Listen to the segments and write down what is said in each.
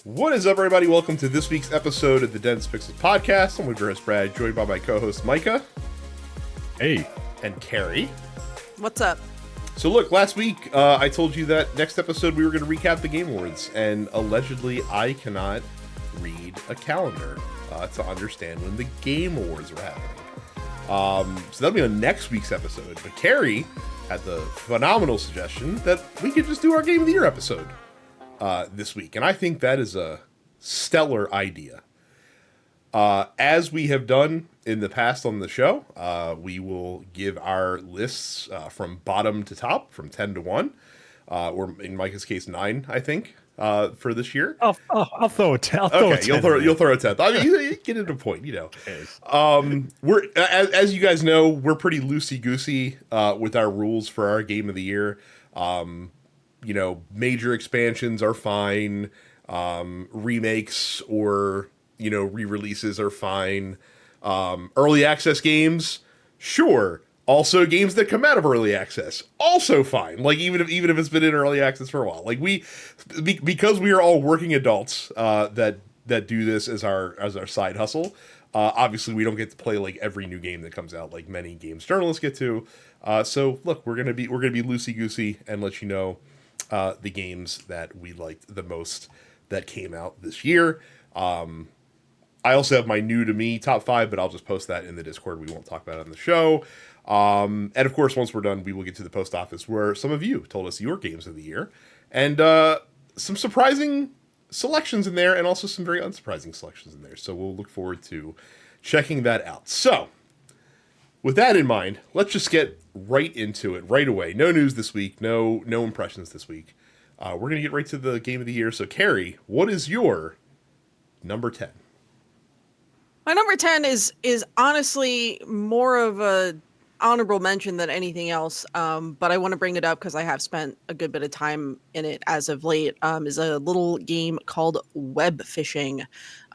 What is up, everybody? Welcome to this week's episode of the Dense Pixels Podcast. I'm with your host, Brad, joined by my co-host, Micah. Hey. And Carrie. What's up? So look, last week, I told you that next episode we were going to recap the Game Awards, and allegedly I cannot read a calendar to understand when the Game Awards are happening. So that'll be on next week's episode. But Carrie had the phenomenal suggestion that we could just do our Game of the Year episode this week, and I think that is a stellar idea. As we have done in the past on the show, we will give our lists from bottom to top, from 10 to 1, or in Micah's case, 9, I think, for this year. I'll throw a 10. Okay, you'll throw a 10th. I mean, you get into a point, you know. We're as you guys know, we're pretty loosey-goosey with our rules for our Game of the Year. You know, major expansions are fine. Remakes or, you know, re-releases are fine. Early access games, sure. Also, games that come out of early access, also fine. Like even if it's been in early access for a while, like because we are all working adults that do this as our side hustle. Obviously, we don't get to play like every new game that comes out, like many games journalists get to. So look, we're gonna be loosey goosey and let you know the games that we liked the most that came out this year. I also have my new to me top 5, but I'll just post that in the Discord. We won't talk about it on the show. And of course, once we're done, we will get to the post office where some of you told us your games of the year, and some surprising selections in there, and also some very unsurprising selections in there. So we'll look forward to checking that out. So with that in mind, let's just get right into it right away. No news this week. No impressions this week. We're going to get right to the Game of the Year. So Carrie, what is your number 10? My number 10 is honestly more of a honorable mention than anything else. But I want to bring it up because I have spent a good bit of time in it as of late. Is a little game called Web Fishing.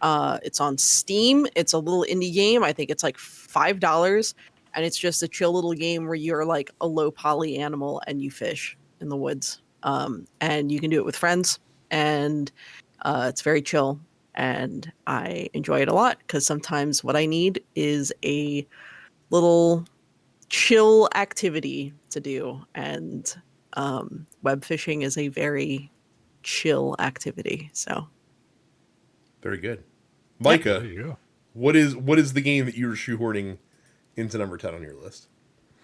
It's on Steam. It's a little indie game. I think it's like $5. And it's just a chill little game where you're like a low poly animal and you fish in the woods. And you can do it with friends. And it's very chill. And I enjoy it a lot because sometimes what I need is a little chill activity to do. And web fishing is a very chill activity. So very good. Micah, there you go. what is the game that you're shoehorning into number 10 on your list?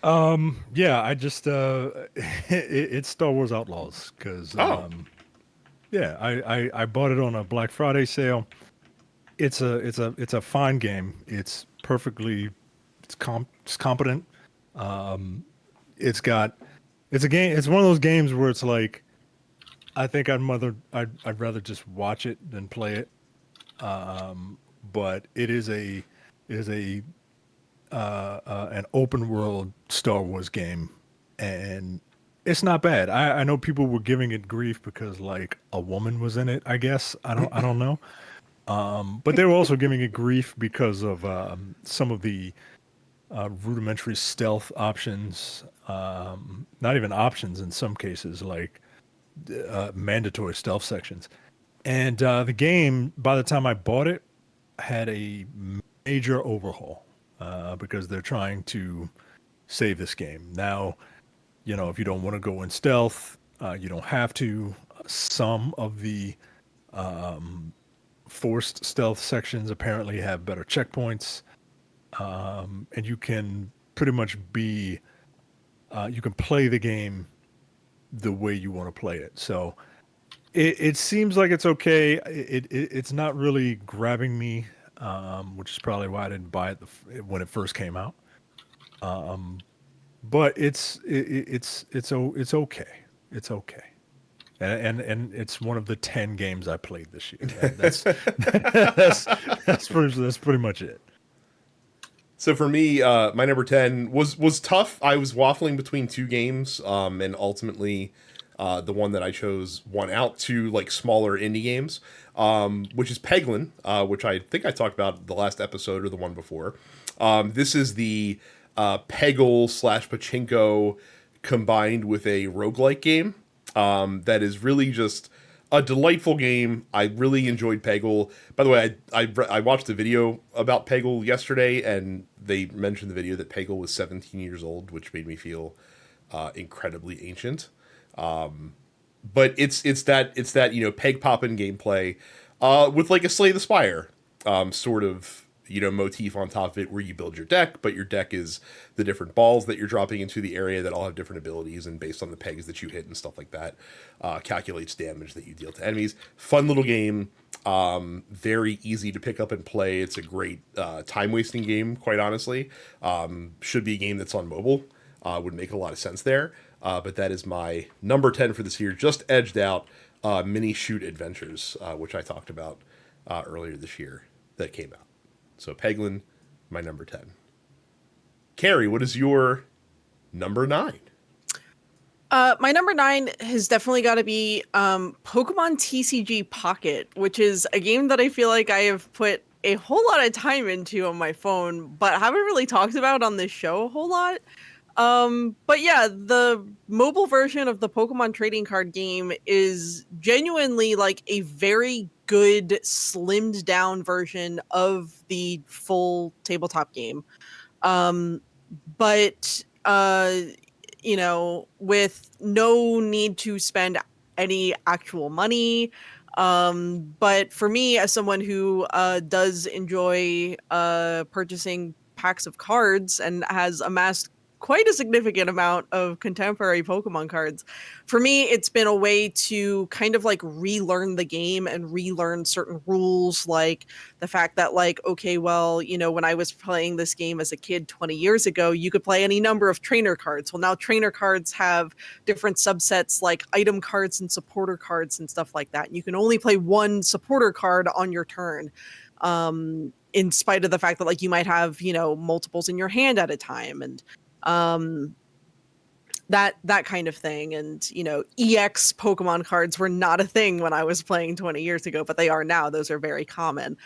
Yeah, I just it's Star Wars Outlaws because yeah, I bought it on a Black Friday sale. It's a fine game. It's competent. It's a game. It's one of those games where it's like, I think I'd rather just watch it than play it. But it is an open world Star Wars game, and it's not bad. I know people were giving it grief because like a woman was in it, I guess. I don't know. But they were also giving it grief because of some of the rudimentary stealth options. Not even options in some cases, like mandatory stealth sections. And the game, by the time I bought it, had a major overhaul because they're trying to save this game. Now, you know, if you don't want to go in stealth, you don't have to. Some of the forced stealth sections apparently have better checkpoints, and you can pretty much you can play the game the way you want to play it. So it seems like it's okay. It's not really grabbing me, which is probably why I didn't buy it when it first came out. But it's okay. It's okay. And it's one of the 10 games I played this year. That's pretty much it. So for me, my number 10 was tough. I was waffling between two games, and ultimately the one that I chose won out to like smaller indie games, which is Peglin, which I think I talked about the last episode or the one before. This is the Peggle / Pachinko combined with a roguelike game that is really just a delightful game. I really enjoyed Peggle. By the way, I watched the video about Peggle yesterday, and they mentioned the video that Peggle was 17 years old, which made me feel incredibly ancient. But it's that peg popping gameplay with like a Slay the Spire sort of motif on top of it, where you build your deck, but your deck is the different balls that you're dropping into the area that all have different abilities, and based on the pegs that you hit and stuff like that, calculates damage that you deal to enemies. Fun little game, very easy to pick up and play. It's a great time wasting game, quite honestly. Should be a game that's on mobile. Would make a lot of sense there. But that is my number 10 for this year, just edged out Mini Shoot Adventures, which I talked about earlier this year that came out. So Peglin, my number 10. Carrie, what is your number 9? My number 9 has definitely got to be Pokemon TCG Pocket, which is a game that I feel like I have put a whole lot of time into on my phone, but haven't really talked about on this show a whole lot. But yeah, the mobile version of the Pokemon trading card game is genuinely like a very good slimmed down version of the full tabletop game. But with no need to spend any actual money. But for me, as someone who does enjoy purchasing packs of cards and has amassed quite a significant amount of contemporary Pokemon cards. For me, it's been a way to kind of like relearn the game and relearn certain rules, like the fact that like, okay, well, when I was playing this game as a kid 20 years ago, you could play any number of trainer cards. Well, now trainer cards have different subsets like item cards and supporter cards and stuff like that. You can only play one supporter card on your turn. In spite of the fact that like you might have, multiples in your hand at a time, and that kind of thing. And EX Pokemon cards were not a thing when I was playing 20 years ago, but they are now. Those are very common.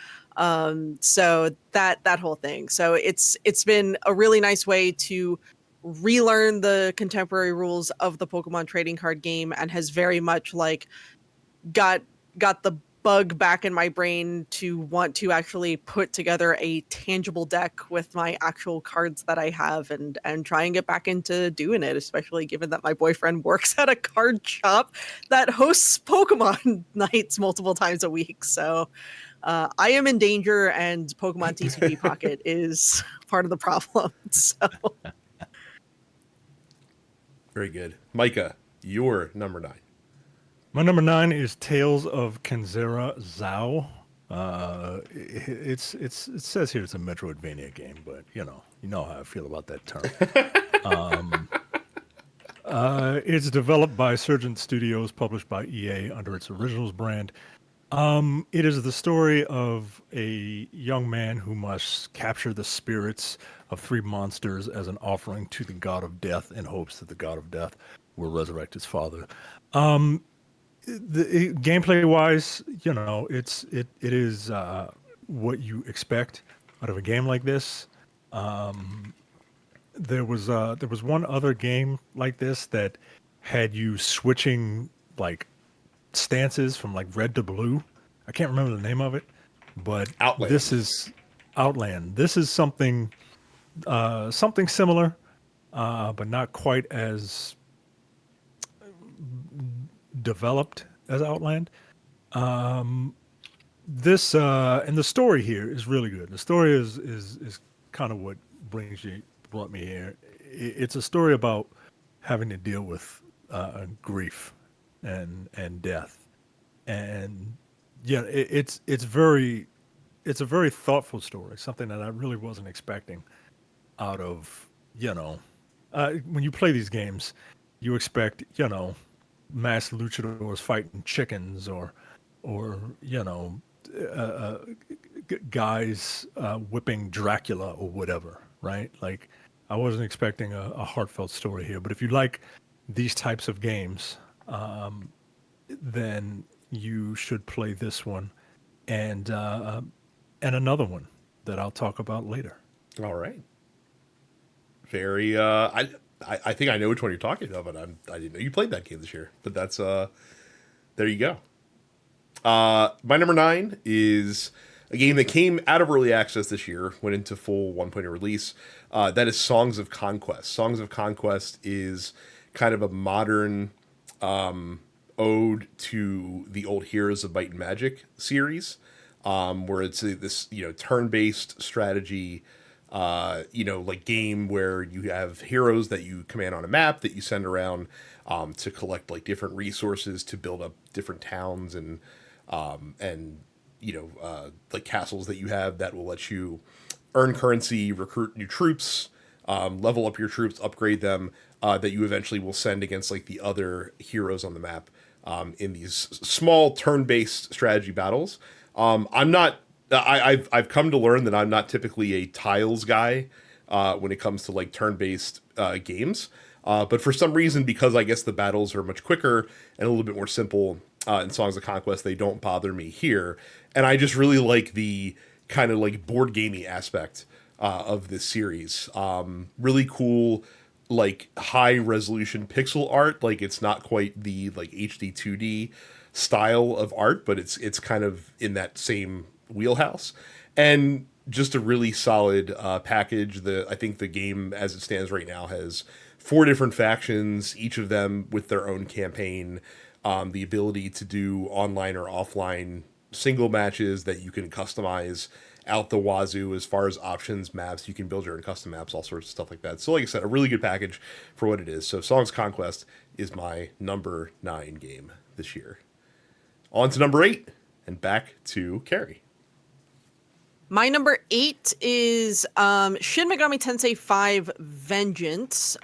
So that whole thing. So it's been a really nice way to relearn the contemporary rules of the Pokemon trading card game, and has very much like got the bug back in my brain to want to actually put together a tangible deck with my actual cards that I have, and try and get back into doing it, especially given that my boyfriend works at a card shop that hosts Pokemon nights multiple times a week. So I am in danger, and Pokemon TCG Pocket is part of the problem. So Very good. Micah, your number 9. My number 9 is Tales of Kenzera Zao. It says here it's a Metroidvania game, but you know how I feel about that term. It's developed by Surgent Studios, published by EA under its Originals brand. It is the story of a young man who must capture the spirits of 3 monsters as an offering to the god of death, in hopes that the god of death will resurrect his father. Gameplay wise, it is what you expect out of a game like this. There was one other game like this that had you switching like stances from like red to blue. I can't remember the name of it, but Outland. This is Outland. This is something similar, but not quite as developed as Outland. This and the story here is really good. The story is kind of what brought me here. It's a story about having to deal with grief and death, and yeah, it's a very thoughtful story. Something that I really wasn't expecting out of when you play these games, you expect mass luchadors fighting chickens or guys whipping Dracula or whatever, right? Like I wasn't expecting a heartfelt story here, but if you like these types of games, then you should play this one and another one that I'll talk about later. All right. Very I think I know which one you're talking about, but I didn't know you played that game this year. But that's there you go. My number 9 is a game that came out of early access this year, went into full 1.0 release. That is Songs of Conquest. Songs of Conquest is kind of a modern ode to the old Heroes of Might and Magic series, where it's this turn-based strategy, like game where you have heroes that you command on a map that you send around to collect like different resources to build up different towns and like castles that you have that will let you earn currency, recruit new troops, level up your troops, upgrade them, that you eventually will send against like the other heroes on the map in these small turn-based strategy battles. I'm not. I've come to learn that I'm not typically a tiles guy when it comes to like turn-based games. But for some reason, because I guess the battles are much quicker and a little bit more simple in Songs of Conquest, they don't bother me here. And I just really like the kind of like board gamey aspect of this series. Really cool, like high resolution pixel art. Like it's not quite the like HD 2D style of art, but it's kind of in that same wheelhouse. And just a really solid package. I think the game as it stands right now has 4 different factions, each of them with their own campaign, the ability to do online or offline single matches that you can customize out the wazoo as far as options, maps. You can build your own custom maps, all sorts of stuff like that. So like I said, a really good package for what it is. So Songs Conquest is my number 9 game this year. On to number 8 and back to Carrie. My number 8 is Shin Megami Tensei 5 Vengeance.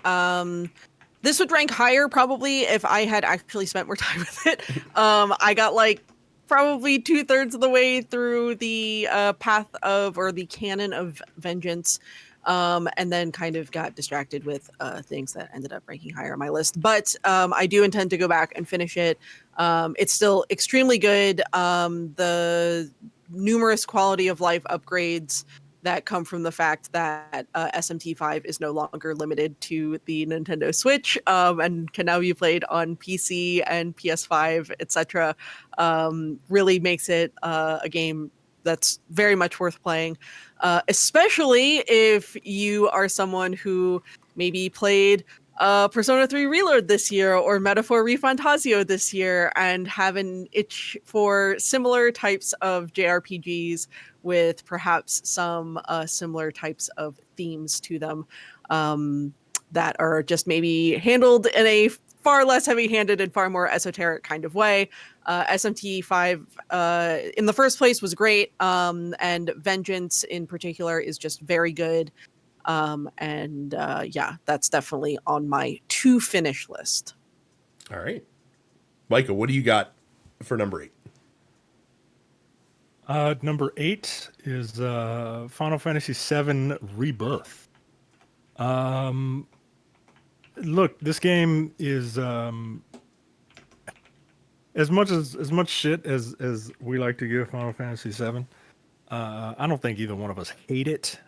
This would rank higher probably if I had actually spent more time with it. I got like probably 2/3 of the way through the path of, or the canon of Vengeance, and then kind of got distracted with things that ended up ranking higher on my list. But I do intend to go back and finish it. It's still extremely good. The numerous quality of life upgrades that come from the fact that SMT5 is no longer limited to the Nintendo Switch, and can now be played on PC and PS5, etc. Really makes it a game that's very much worth playing, especially if you are someone who maybe played Persona 3 Reload this year or Metaphor ReFantasio this year and have an itch for similar types of JRPGs with perhaps some similar types of themes to them, that are just maybe handled in a far less heavy-handed and far more esoteric kind of way. SMT5 in the first place was great, and Vengeance in particular is just very good. Yeah, that's definitely on my to finish list. All right. Micah, what do you got for number 8? Number 8 is Final Fantasy VII Rebirth. Look, this game is as much shit as we like to give Final Fantasy VII. I don't think either one of us hate it.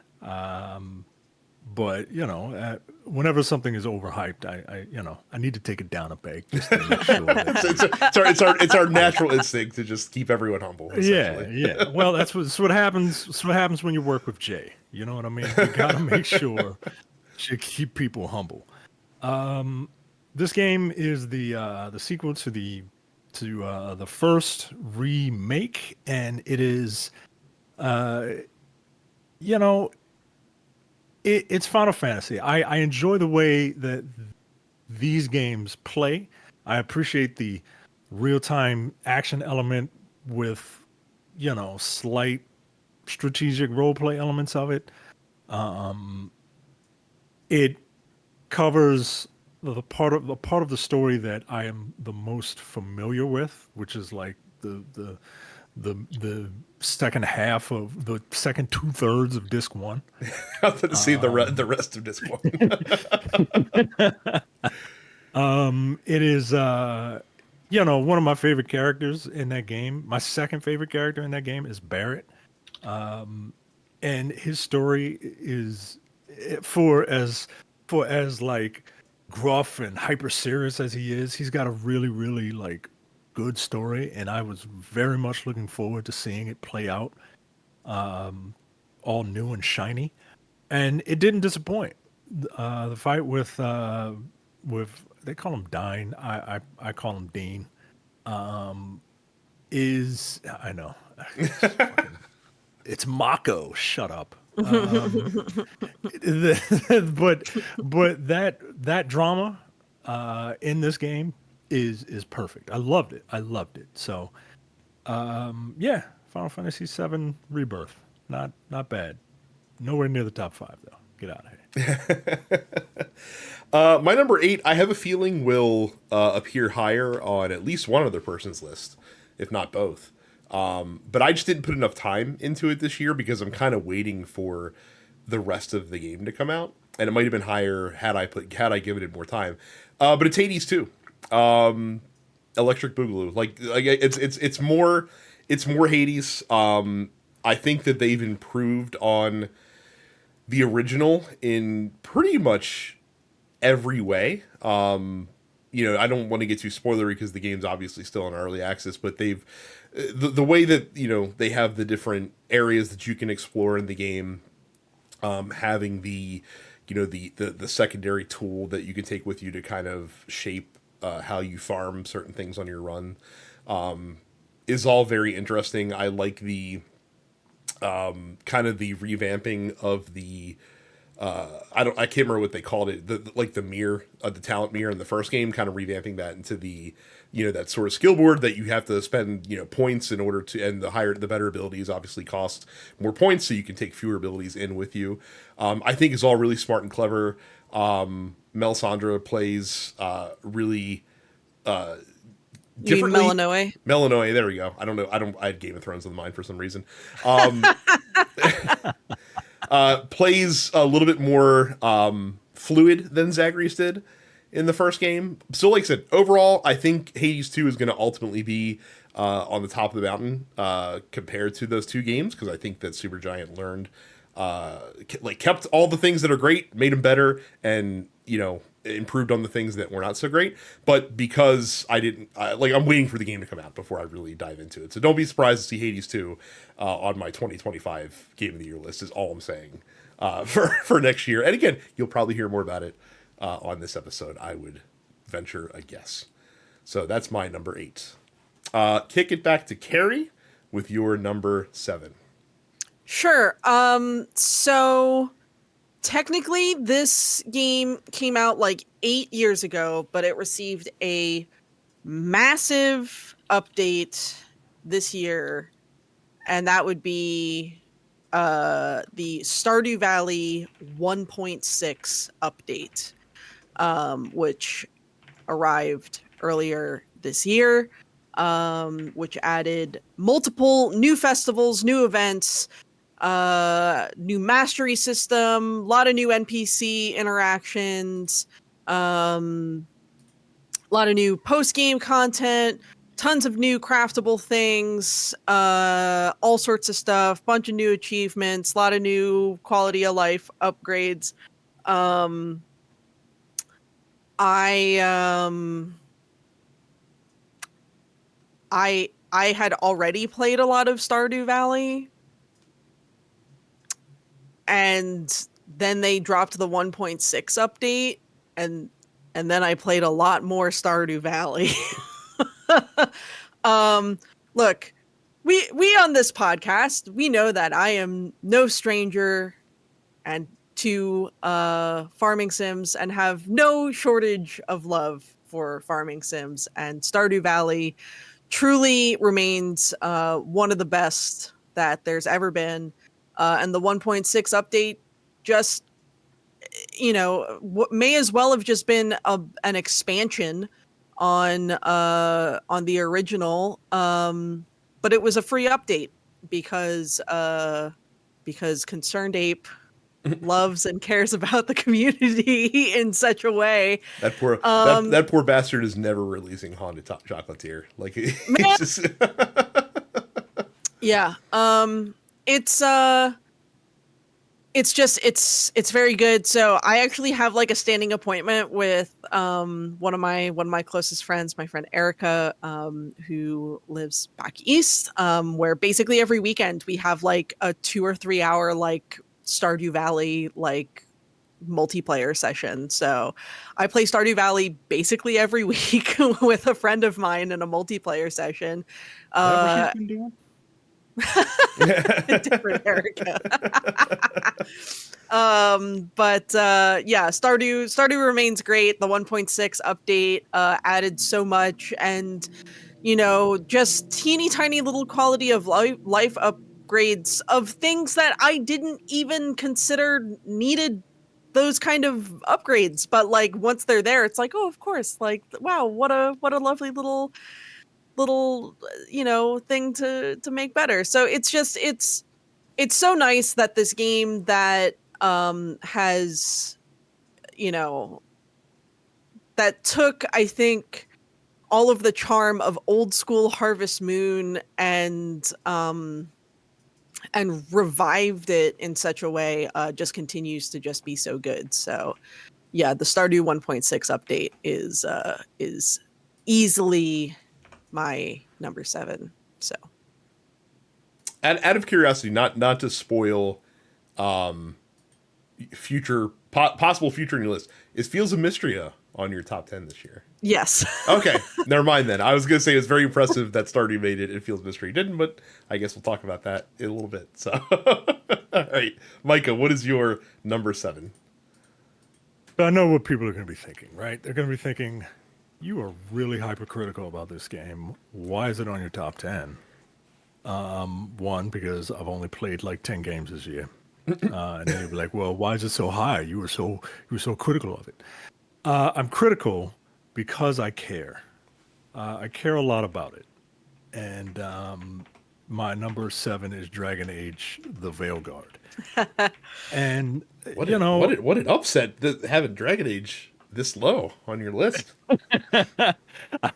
But whenever something is overhyped, I need to take it down a peg just to make sure. It's our natural instinct to just keep everyone humble. Yeah. Well, that's what happens. That's what happens when you work with Jay. You know what I mean? You gotta make sure you keep people humble. This game is the sequel to the first remake, and it is, it's Final Fantasy. I enjoy the way that these games play. I appreciate the real-time action element with, slight strategic role-play elements of it. It covers the part of the story that I am the most familiar with, which is like the second half of the second 2/3 of disc 1. I'm going to see the rest of disc 1. It is one of my favorite characters in that game. My second favorite character in that game is Barrett. And his story is, for as like gruff and hyper serious as he is, he's got a really, really like good story, and I was very much looking forward to seeing it play out, all new and shiny, and it didn't disappoint. The fight with they call him Dine, I call him Dean, is I know it's Mako. Shut up. But that drama in this game is perfect. I loved it. I loved it. So yeah, Final Fantasy VII Rebirth, not bad. Nowhere near the top 5 though. Get out of here. My number 8, I have a feeling will appear higher on at least one other person's list, if not both. But I just didn't put enough time into it this year because I'm kind of waiting for the rest of the game to come out, and it might have been higher had I given it more time. But it's Hades 2, Electric Boogaloo. Like it's more Hades. I think that they've improved on the original in pretty much every way. I don't want to get too spoilery because the game's obviously still in early access, but they've the way that they have the different areas that you can explore in the game, having the secondary tool that you can take with you to kind of shape how you farm certain things on your run, is all very interesting. I like the kind of the revamping of the I can't remember what they called it, the mirror, the talent mirror in the first game, kind of revamping that into the that sort of skill board that you have to spend points in order to, and the better abilities obviously cost more points, so you can take fewer abilities in with you. I think it's all really smart and clever. Melisandre plays really differently. Melanoe? Melanoe, there we go. I don't know. I had Game of Thrones on the mind for some reason. Plays a little bit more fluid than Zagreus did in the first game. So like I said, overall, I think Hades 2 is going to ultimately be on the top of the mountain compared to those two games, because I think that Supergiant learned, kept all the things that are great, made them better, and improved on the things that were not so great. But because I'm waiting for the game to come out before I really dive into it. So don't be surprised to see Hades 2 on my 2025 Game of the Year list, is all I'm saying for next year. And again, you'll probably hear more about it on this episode, I would venture a guess. So that's my number 8. Kick it back to Carrie with your number 7. Sure. So technically this game came out like 8 years ago, but it received a massive update this year, and that would be the Stardew Valley 1.6 update, which arrived earlier this year, which added multiple new festivals, new events, new mastery system, a lot of new NPC interactions, a lot of new post-game content, tons of new craftable things, all sorts of stuff, bunch of new achievements, a lot of new quality of life upgrades. I had already played a lot of Stardew Valley, and then they dropped the 1.6 update, and then I played a lot more Stardew Valley. Look, we on this podcast, we know that I am no stranger and to farming sims, and have no shortage of love for farming sims, and Stardew Valley truly remains one of the best that there's ever been. And the 1.6 update just, may as well have just been an expansion on the original, but it was a free update because Concerned Ape loves and cares about the community in such a way. That poor that poor bastard is never releasing Honda Chocolatier. Like, it's just yeah. It's very good. So I actually have like a standing appointment with one of my closest friends, my friend Erica, who lives back east, where basically every weekend we have like a 2 or 3 hour like Stardew Valley like multiplayer session. So I play Stardew Valley basically every week with a friend of mine in a multiplayer session. Is that what she's been doing? Different Erica. But yeah, Stardew remains great. The 1.6 update added so much, and just teeny tiny little quality of life upgrades of things that I didn't even consider needed those kind of upgrades. But like once they're there, it's like, oh, of course, like wow, what a lovely little thing to make better. So it's so nice that this game that has that took, I think, all of the charm of old school Harvest Moon and revived it in such a way, just continues to just be so good. So yeah, the Stardew 1.6 update is easily my number 7. So Out of curiosity, not to spoil future possible future in your list, is Fields of Mystria on your top 10 this year? yes. Okay, never mind then. I was gonna say it's very impressive that Stardew made it and Fields of Mystria didn't, but I guess we'll talk about that in a little bit. So, all right, Micah, what is your number 7? I know what people are going to be thinking, right? They're going to be thinking, you are really hypercritical about this game. Why is it on your top 10? One, because I've only played like 10 games this year. And then you'll be like, well, why is it so high? You were so critical of it. I'm critical because I care. I care a lot about it. And my number 7 is Dragon Age: The Veilguard. And What an upset having Dragon Age this low on your list.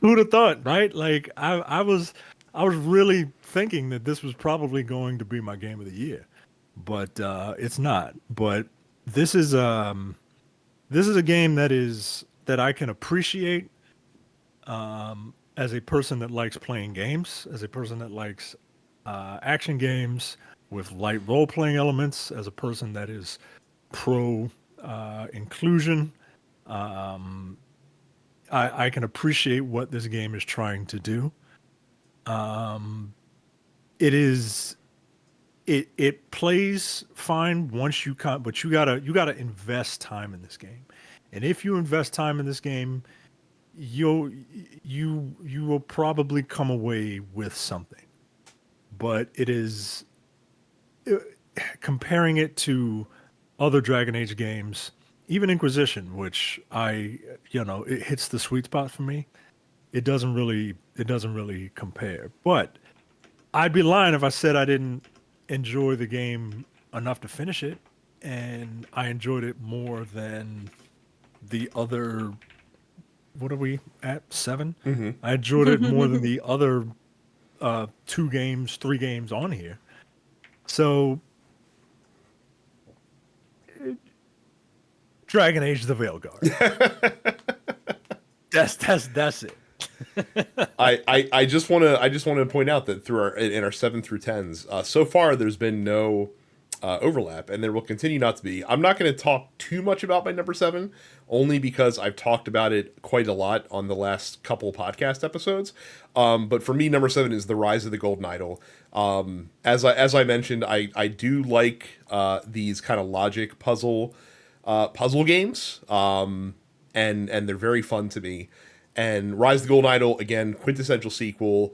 who'd have thought, right? Like I was really thinking that this was probably going to be my game of the year, but it's not. But this is a game that I can appreciate as a person that likes playing games, as a person that likes action games with light role-playing elements, as a person that is pro inclusion. I can appreciate what this game is trying to do. It plays fine once you come, but you gotta invest time in this game. And if you invest time in this game, you will probably come away with something. But comparing it to other Dragon Age games, even Inquisition, which it hits the sweet spot for me. It doesn't really compare. But I'd be lying if I said I didn't enjoy the game enough to finish it, and I enjoyed it more than the other. What are we at? 7? Mm-hmm. I enjoyed it more than the other 3 games on here. So, Dragon Age: The Veilguard. That's it. I just want to point out that through our 7 through 10s, so far there's been no overlap, and there will continue not to be. I'm not going to talk too much about my number 7, only because I've talked about it quite a lot on the last couple podcast episodes. But for me, number 7 is The Rise of the Golden Idol. As I mentioned, I do like these kind of logic puzzle games, and they're very fun to me. And Rise of the Golden Idol, again, quintessential sequel,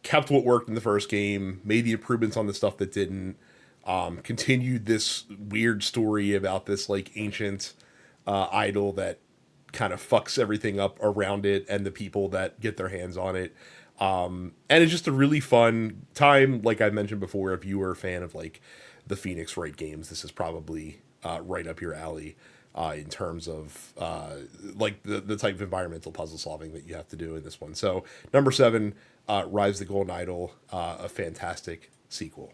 kept what worked in the first game, made the improvements on the stuff that didn't, continued this weird story about this like ancient idol that kind of fucks everything up around it and the people that get their hands on it. And it's just a really fun time. Like I mentioned before, if you were a fan of like the Phoenix Wright games, this is probably right up your alley. In terms of like the type of environmental puzzle solving that you have to do in this one. So number 7, Rise of the Golden Idol, a fantastic sequel.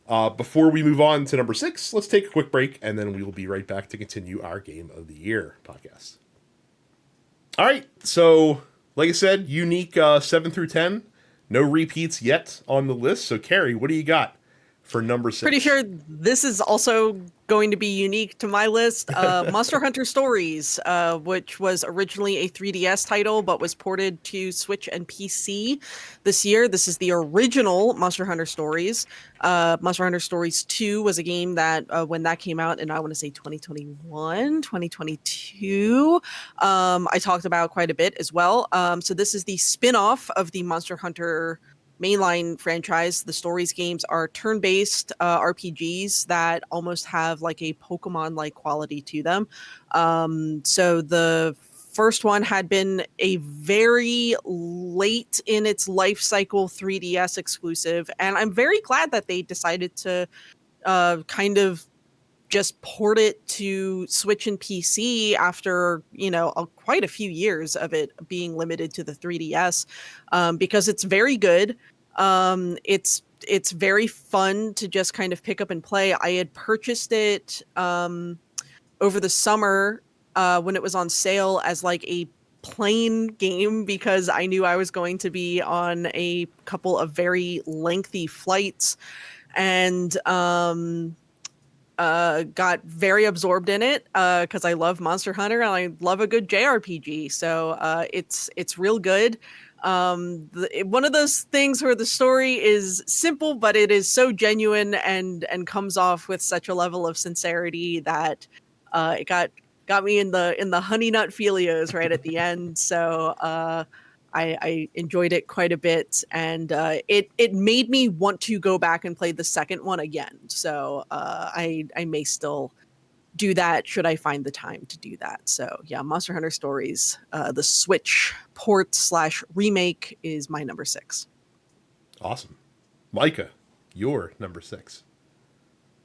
Before we move on to number 6, let's take a quick break, and then we will be right back to continue our Game of the Year podcast. All right. So, like I said, unique 7 through 10. No repeats yet on the list. So, Carrie, what do you got for number Pretty 6? sure this is also going to be unique to my list. Monster Hunter Stories, which was originally a 3DS title but was ported to Switch and PC this year. This is the original Monster Hunter Stories. Monster Hunter Stories 2 was a game that when that came out, and I want to say 2021, 2022, I talked about quite a bit as well. So this is the spin-off of the Monster Hunter mainline franchise. The Stories games are turn-based RPGs that almost have like a Pokemon-like quality to them. So the first one had been a very late in its life cycle 3DS exclusive, and I'm very glad that they decided to kind of just port it to Switch and PC after quite a few years of it being limited to the 3DS, because it's very good. It's very fun to just kind of pick up and play. I had purchased it over the summer when it was on sale as like a plain game because I knew I was going to be on a couple of very lengthy flights, and got very absorbed in it because I love Monster Hunter and I love a good JRPG. So it's real good. One of those things where the story is simple, but it is so genuine and comes off with such a level of sincerity that it got me in the honey nut filios right at the end. So I enjoyed it quite a bit, and it made me want to go back and play the second one again. So I may still do that should I find the time to do that. So yeah, Monster Hunter Stories, the Switch port slash remake is my number 6. Awesome. Micah, your number 6.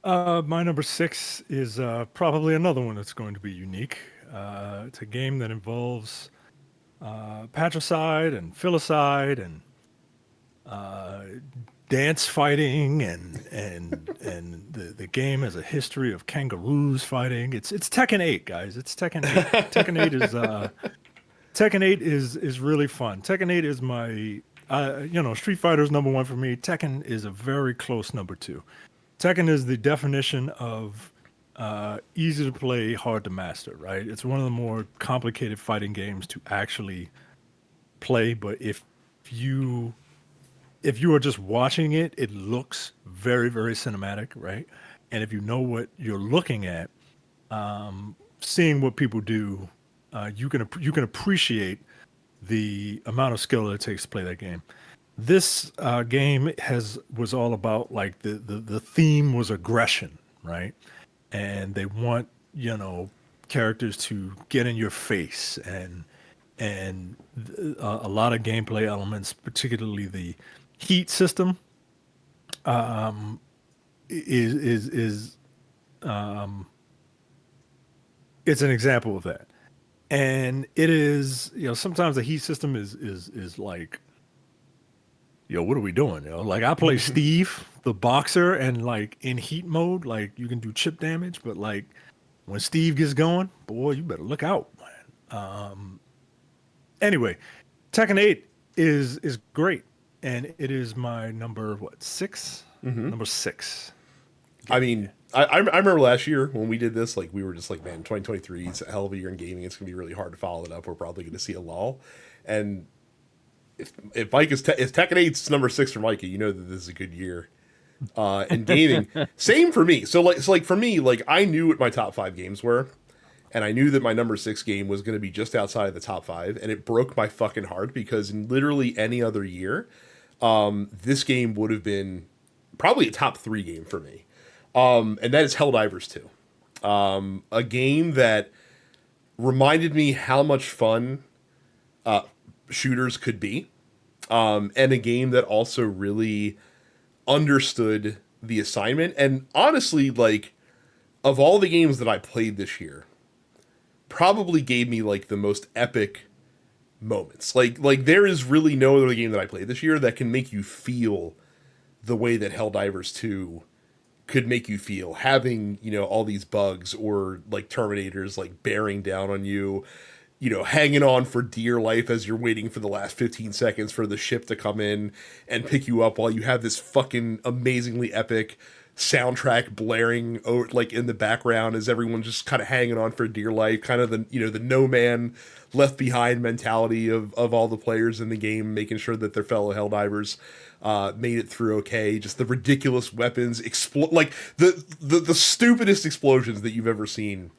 My number 6 is probably another one that's going to be unique. It's a game that involves patricide and filicide and dance fighting and the game has a history of kangaroos fighting. It's Tekken 8, guys. It's Tekken 8. Tekken 8 is really fun. Tekken 8 is my Street Fighter's number 1 for me. Tekken is a very close number 2. Tekken is the definition of easy to play, hard to master, right? It's one of the more complicated fighting games to actually play, but if you are just watching it, it looks very, very cinematic, right? And if you know what you're looking at, seeing what people do, you can appreciate the amount of skill that it takes to play that game. This game was all about like the theme was aggression, right? And they want characters to get in your face and a lot of gameplay elements, particularly the heat system, is it's an example of that. And it is, sometimes the heat system is like, what are we doing? Like I play Steve, the boxer, and like in heat mode, like you can do chip damage, but like when Steve gets going, boy, you better look out, man. Anyway, Tekken 8 is great, and it is my number 6? Number 6. I mean, I remember last year when we did this, like we were just like, man, 2023 is a hell of a year in gaming. It's gonna be really hard to follow it up. We're probably gonna see a lull. And if Mike if Tekken 8's number 6 for Micah, you know that this is a good year in gaming. Same for me. So like for me, like I knew what my top 5 games were, and I knew that my number 6 game was going to be just outside of the top 5, and it broke my fucking heart because in literally any other year, this game would have been probably a top 3 game for me. And that is Helldivers 2. A game that reminded me how much fun shooters could be, and a game that also really understood the assignment. And honestly, like, of all the games that I played this year, probably gave me like the most epic moments. Like there is really no other game that I played this year that can make you feel the way that Helldivers 2 could make you feel, having all these bugs or like Terminators like bearing down on you. hanging on for dear life as you're waiting for the last 15 seconds for the ship to come in and pick you up while you have this fucking amazingly epic soundtrack blaring like in the background as everyone's just kind of hanging on for dear life, kind of the no man left behind mentality of all the players in the game, making sure that their fellow Helldivers made it through okay. Just the ridiculous weapons like the stupidest explosions that you've ever seen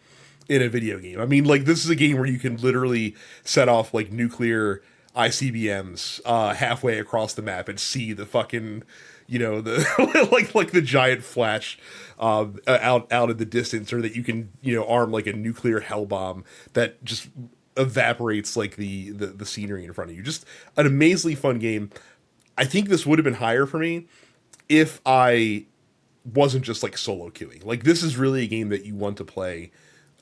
in a video game. I mean, like, this is a game where you can literally set off like nuclear ICBMs halfway across the map and see the fucking, the like the giant flash out in the distance, or that you can arm like a nuclear hell bomb that just evaporates like the scenery in front of you. Just an amazingly fun game. I think this would have been higher for me if I wasn't just like solo queuing. Like, this is really a game that you want to play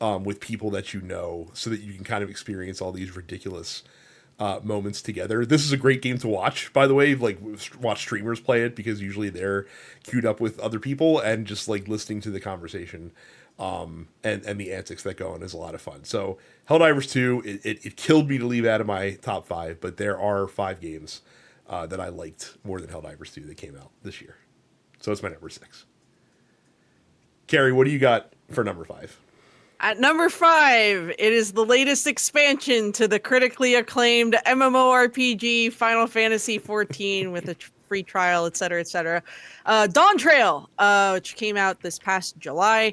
with people that so that you can kind of experience all these ridiculous moments together. This is a great game to watch, by the way. Like, watch streamers play it, because usually they're queued up with other people, and just like listening to the conversation and the antics that go on is a lot of fun. So Helldivers 2, it killed me to leave out of my top 5, but there are 5 games that I liked more than Helldivers 2 that came out this year. So it's my number 6. Carrie, what do you got for number 5? At number 5, it is the latest expansion to the critically acclaimed MMORPG Final Fantasy XIV with a free trial, etc., etc. Dawn Trail, which came out this past July.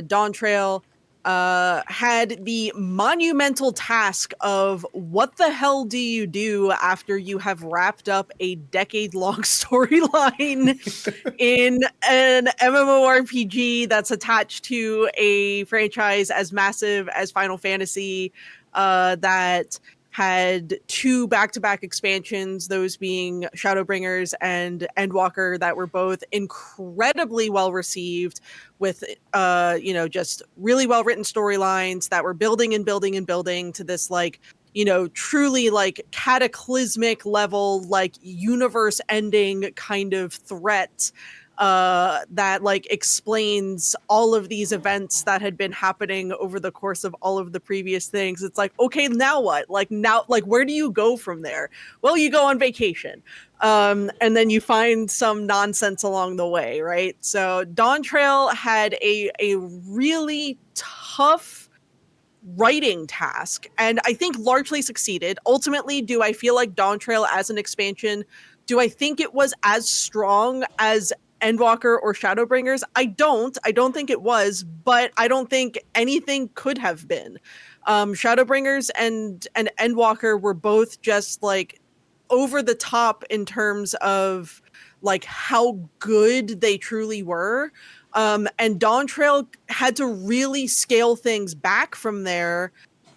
Dawn Trail had the monumental task of what the hell do you do after you have wrapped up a decade-long storyline in an MMORPG that's attached to a franchise as massive as Final Fantasy, that had 2 back-to-back expansions, those being Shadowbringers and Endwalker, that were both incredibly well received, with just really well written storylines that were building and building and building to this like truly like cataclysmic level, like universe ending kind of threat that like explains all of these events that had been happening over the course of all of the previous things. It's like, okay, now what? Like, now, like, where do you go from there? Well, you go on vacation. And then you find some nonsense along the way, right? So Dawn Trail had a really tough writing task, and I think largely succeeded. Ultimately, do I feel like Dawn Trail as an expansion, do I think it was as strong as Endwalker or Shadowbringers? I don't think it was, but I don't think anything could have been. Shadowbringers and Endwalker were both just like over the top in terms of like how good they truly were. And Dawn Trail had to really scale things back from there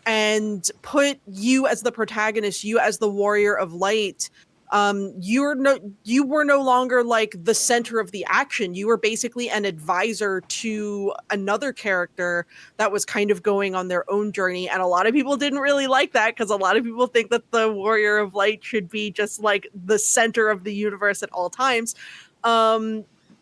and put you as the protagonist, you as the warrior of light. You were no longer like the center of the action. You were basically an advisor to another character that was kind of going on their own journey. And a lot of people didn't really like that, because a lot of people think that the warrior of light should be just like the center of the universe at all times.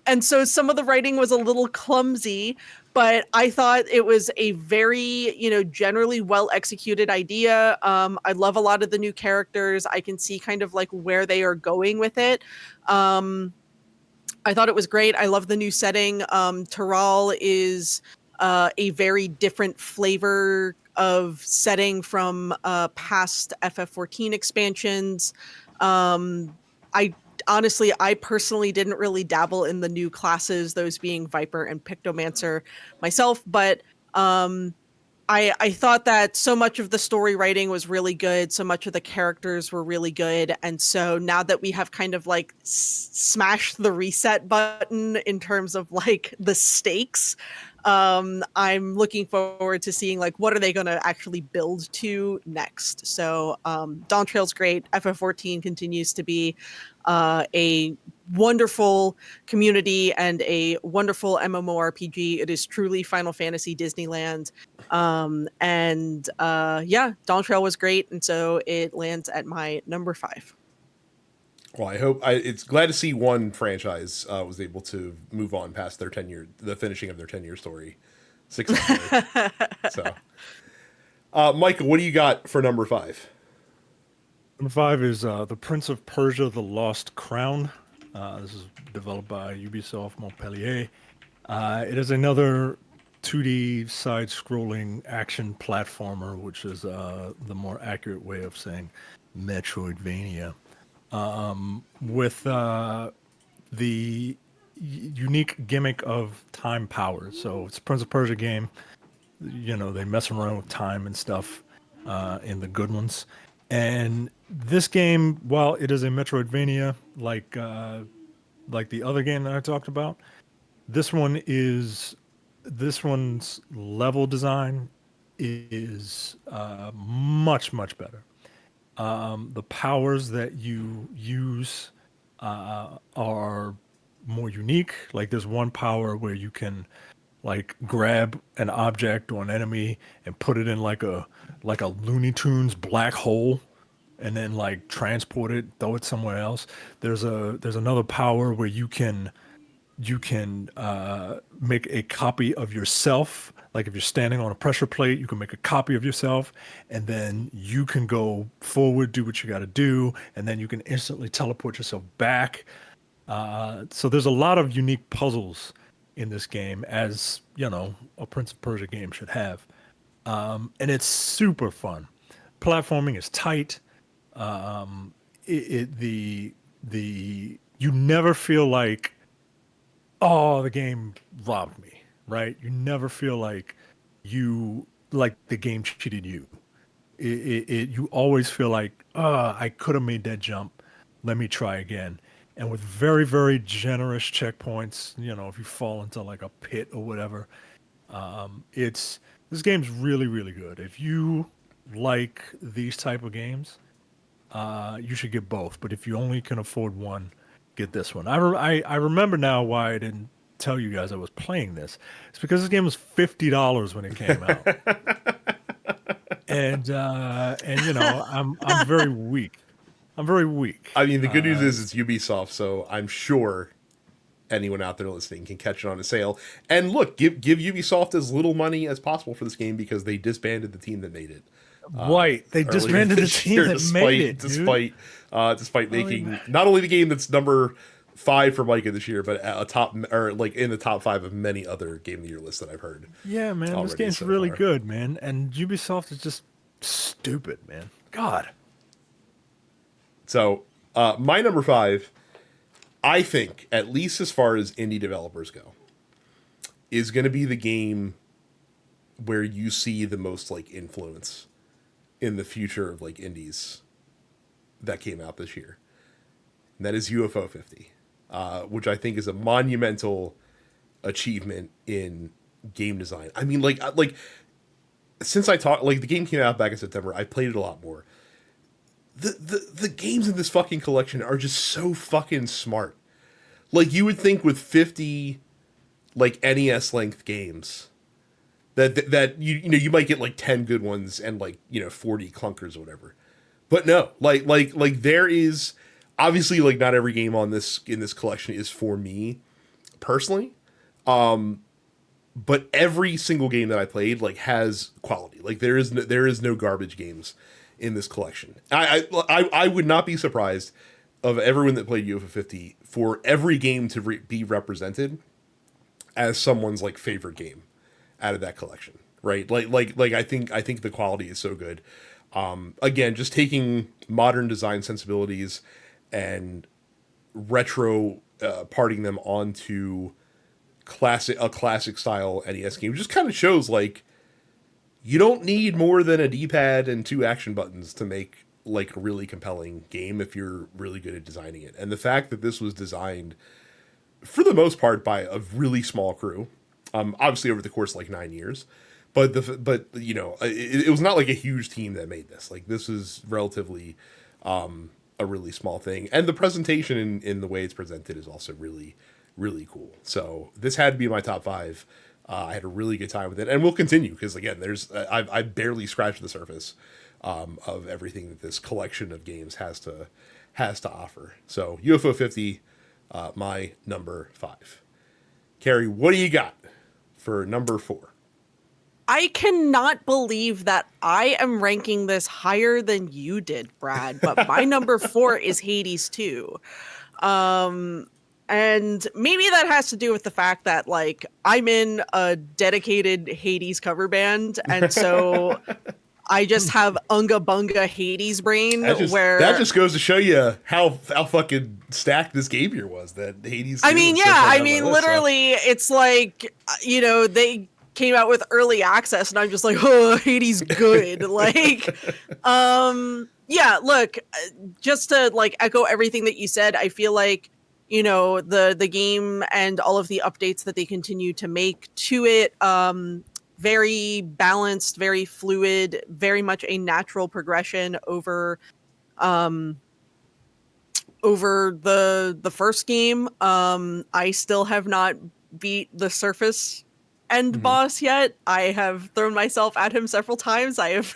And so some of the writing was a little clumsy, but I thought it was a very, generally well executed idea. I love a lot of the new characters. I can see kind of like where they are going with it. I thought it was great. I love the new setting. Taral is a very different flavor of setting from past FF14 expansions. I personally didn't really dabble in the new classes, those being Viper and Pictomancer myself, but I thought that so much of the story writing was really good, so much of the characters were really good, and so now that we have kind of like smashed the reset button in terms of like the stakes, I'm looking forward to seeing like what are they going to actually build to next. So Dawn Trail's great. FF14 continues to be a wonderful community and a wonderful MMORPG. It is truly Final Fantasy Disneyland. Dawn Trail was great, and so it lands at my number 5. Well, it's glad to see one franchise was able to move on past the finishing of their 10-year story successfully. So, Michael, what do you got for number 5? Number 5 is The Prince of Persia: The Lost Crown. This is developed by Ubisoft Montpellier. It is another 2D side-scrolling action platformer, which is the more accurate way of saying Metroidvania, with the unique gimmick of time power. So it's a Prince of Persia game. You know, they mess around with time and stuff in the good ones. And this game, while it is a Metroidvania like the other game that I talked about, this one's level design is much better. The powers that you use are more unique. Like there's one power where you can like grab an object or an enemy and put it in like a Looney Tunes black hole and then like transport it, throw it somewhere else. There's another power where you can make a copy of yourself. Like if you're standing on a pressure plate, you can make a copy of yourself, and then you can go forward, do what you got to do, and then you can instantly teleport yourself back. So there's a lot of unique puzzles in this game, as you know, a Prince of Persia game should have, and it's super fun. Platforming is tight. The you never feel like, oh, the game robbed me, right? You never feel like the game cheated you. You always feel like, oh, I could have made that jump. Let me try again. And with very, very generous checkpoints, you know, if you fall into like a pit or whatever, this game's really, really good. If you like these type of games, you should get both. But if you only can afford one, get this one. I remember now why I didn't tell you guys I was playing this. It's because this game was $50 when it came out, and you know I'm very weak. I'm very weak. I mean, the good news is it's Ubisoft, so I'm sure anyone out there listening can catch it on a sale. And look, give Ubisoft as little money as possible for this game because they disbanded the team that made it. Right, they disbanded the team that made it, despite making not only the game that's number 5 for Micah this year, but a top or like in the top 5 of many other Game of the Year lists that I've heard. Yeah, man, this game's so really good, man. And Ubisoft is just stupid, man. God. So, my number 5, I think, at least as far as indie developers go, is going to be the game where you see the most like influence in the future of like indies that came out this year. And that is UFO 50, which I think is a monumental achievement in game design. I mean, like since I talked, like the game came out back in September, I played it a lot more. The games in this fucking collection are just so fucking smart. Like you would think with 50 like NES length games that you know you might get like 10 good ones and like, you know, 40 clunkers or whatever. But no, like there is obviously like not every game on this in this collection is for me personally. But every single game that I played like has quality. Like there is no garbage games in this collection. I would not be surprised of everyone that played UFO 50 for every game to be represented as someone's like favorite game out of that collection, right? Like I think the quality is so good. Again, just taking modern design sensibilities and retro parting them onto a classic style NES game just kind of shows like you don't need more than a D-pad and 2 action buttons to make like a really compelling game if you're really good at designing it. And the fact that this was designed for the most part by a really small crew, obviously over the course of like 9 years, but you know, it was not like a huge team that made this. Like this is relatively a really small thing, and the presentation in the way it's presented is also really, really cool. So this had to be my top 5. I had a really good time with it, and we'll continue because again, I barely scratched the surface of everything that this collection of games has to offer. So UFO 50, my number 5. Carrie, what do you got for number 4? I cannot believe that I am ranking this higher than you did, Brad, but my number 4 is Hades 2. Um, and maybe that has to do with the fact that like I'm in a dedicated Hades cover band, and so I just have unga bunga Hades brain That where just goes to show you how fucking stacked this game here was. That Hades 2 I mean, was yeah, so far I down my mean, list, so. literally, it's like, they came out with early access, and I'm just like, oh, Hades good. Like, yeah, look, just to like echo everything that you said, I feel like, the game and all of the updates that they continue to make to it, very balanced, very fluid, very much a natural progression um over the first game. I still have not beat the surface end Mhm. boss yet. I have thrown myself at him several times. I have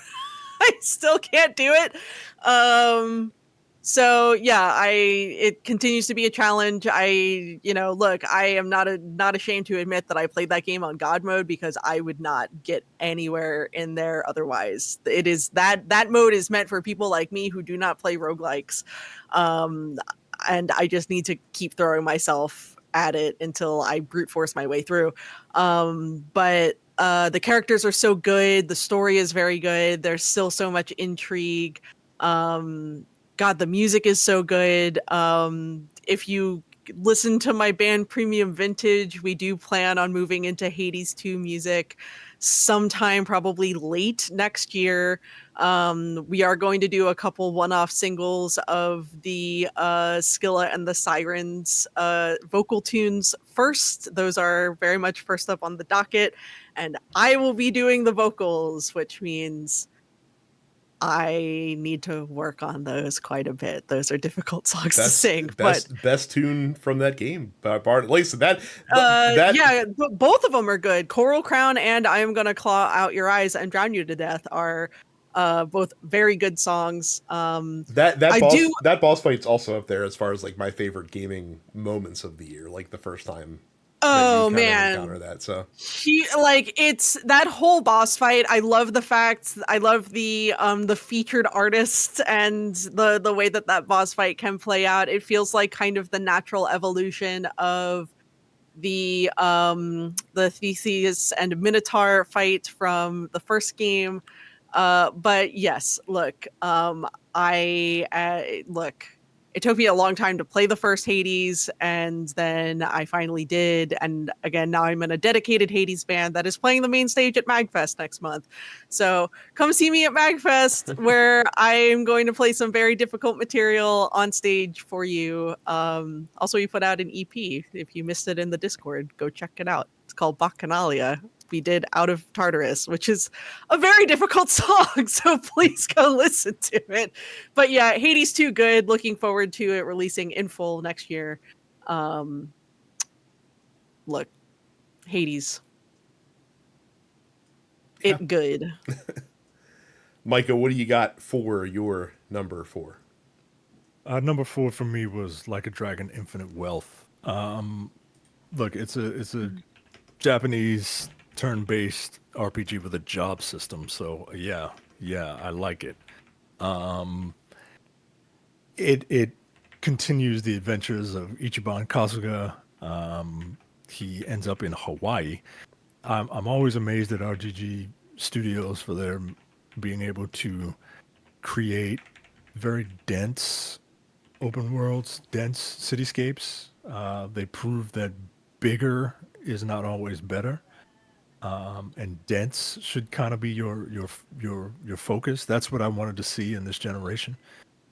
I still can't do it. So yeah, it continues to be a challenge. Look, I am not ashamed to admit that I played that game on God mode because I would not get anywhere in there otherwise. It is that mode is meant for people like me who do not play roguelikes. Um, and I just need to keep throwing myself at it until I brute force my way through. But the characters are so good, the story is very good, there's still so much intrigue. Um, God, the music is so good. If you listen to my band Premium Vintage, we do plan on moving into Hades 2 music sometime probably late next year. We are going to do a couple one-off singles of the Scylla and the Sirens vocal tunes first. Those are very much first up on the docket, and I will be doing the vocals, which means I need to work on those quite a bit. Those are difficult songs to That's sing, but best tune from that game. Bart, at least that yeah, both of them are good. Coral Crown and I Am Gonna Claw Out Your Eyes and Drown You to Death are both very good songs. I do. that boss fight's also up there as far as like my favorite gaming moments of the year. Like the first time that you Oh kind of encounter man, that. So it's that whole boss fight. I love the fact. I love the featured artist and the way that boss fight can play out. It feels like kind of the natural evolution of the Theseus and Minotaur fight from the first game. But yes, look, look. It took me a long time to play the first Hades, and then I finally did. And again, now I'm in a dedicated Hades band that is playing the main stage at MagFest next month. So come see me at MagFest, where I'm going to play some very difficult material on stage for you. Also, we put out an EP. If you missed it in the Discord, go check it out. It's called Bacchanalia. We did Out of Tartarus, which is a very difficult song, so please go listen to it. But yeah, Hades 2 good. Looking forward to it releasing in full next year. Um, Look, Hades, yeah. it good. Micah, what do you got for your number 4? Number 4 for me was Like a Dragon: Infinite Wealth. Look, it's a Japanese turn-based RPG with a job system. So yeah, I like it. Um, it continues the adventures of Ichiban Kasuga. He ends up in Hawaii. I'm always amazed at RGG Studios for their being able to create very dense open worlds, dense cityscapes. They prove that bigger is not always better, and dense should kind of be your focus. That's what I wanted to see in this generation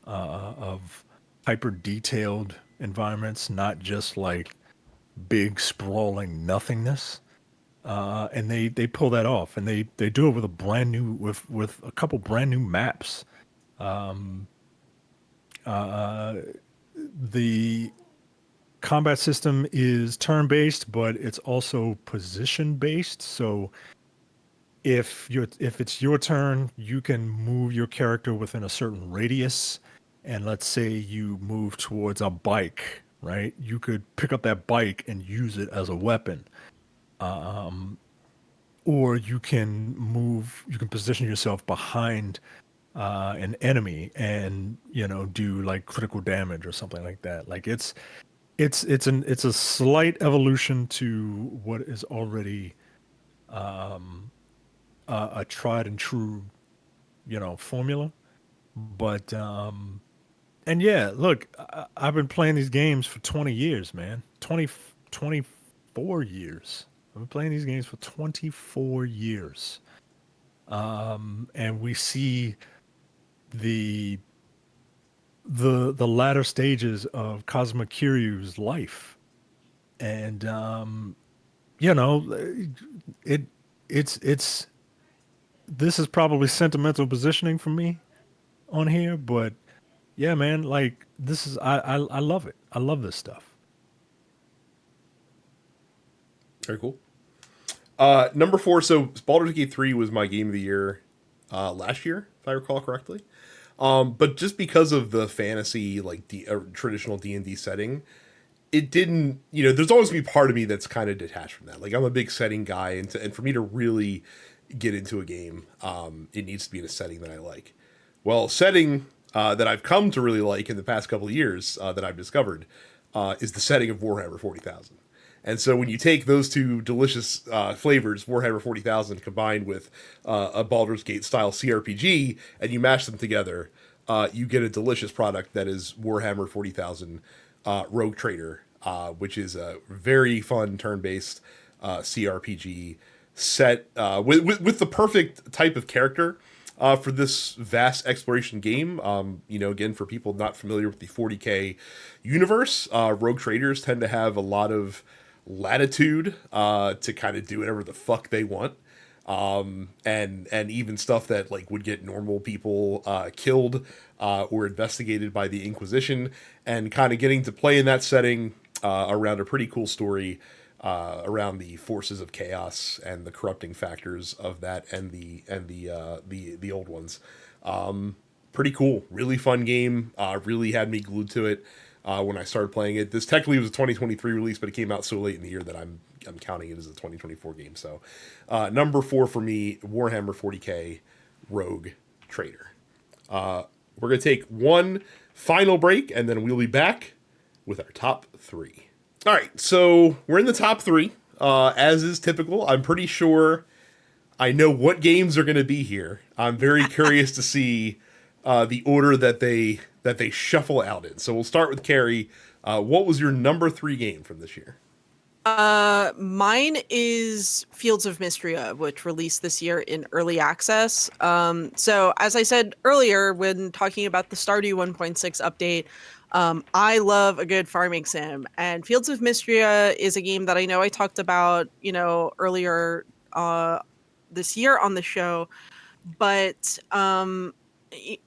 of hyper detailed environments, not just like big sprawling nothingness. And they pull that off, and they do it with a brand new with a couple brand new maps. Um, the combat system is turn based, but it's also position based. So if it's your turn, you can move your character within a certain radius. And let's say you move towards a bike, right? You could pick up that bike and use it as a weapon. or you can position yourself behind an enemy and do like critical damage or something like that. Like it's a slight evolution to what is already um, a tried and true formula. But and yeah, look, I've been playing these games for 20 years, man. 24 years. I've been playing these games for 24 years. And we see the the latter stages of Cosmic Kiryu's life. And you know, it it's this is probably sentimental positioning for me on here, but yeah, man, like this is I love it. I love this stuff. Very cool. Number 4. So Baldur's Gate 3 was my game of the year last year, if I recall correctly. But just because of the fantasy, like traditional D&D setting, it didn't. There's always gonna be part of me that's kind of detached from that. Like I'm a big setting guy, and for me to really get into a game, it needs to be in a setting that I like. Well, setting that I've come to really like in the past couple of years that I've discovered is the setting of Warhammer 40,000. And so when you take those two delicious flavors, Warhammer 40,000 combined with a Baldur's Gate style CRPG, and you mash them together, you get a delicious product that is Warhammer 40,000 Rogue Trader, which is a very fun turn-based CRPG set with the perfect type of character for this vast exploration game. Again, for people not familiar with the 40K universe, Rogue Traders tend to have a lot of latitude to kind of do whatever the fuck they want. And even stuff that like would get normal people killed or investigated by the Inquisition, and kind of getting to play in that setting around a pretty cool story around the forces of chaos and the corrupting factors of that, and the old ones. Pretty cool, really fun game. Really had me glued to it when I started playing it. This technically was a 2023 release, but it came out so late in the year that I'm counting it as a 2024 game. So number 4 for me, Warhammer 40K Rogue Trader. We're going to take one final break, and then we'll be back with our top 3. All right, so we're in the top 3. As is typical, I'm pretty sure I know what games are going to be here. I'm very curious to see the order that they shuffle out in. So we'll start with Carrie. What was your number 3 game from this year? Mine is Fields of Mystria, which released this year in early access. So as I said earlier, when talking about the Stardew 1.6 update, I love a good farming sim, and Fields of Mystria is a game that I know I talked about, earlier this year on the show. But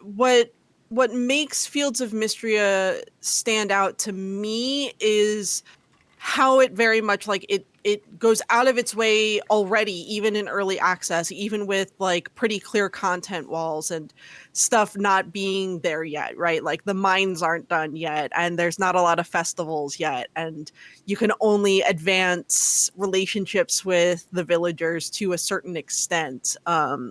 what makes Fields of Mystria stand out to me is how it very much like it goes out of its way already, even in early access, even with like pretty clear content walls and stuff not being there yet, right? Like the mines aren't done yet, and there's not a lot of festivals yet, and you can only advance relationships with the villagers to a certain extent,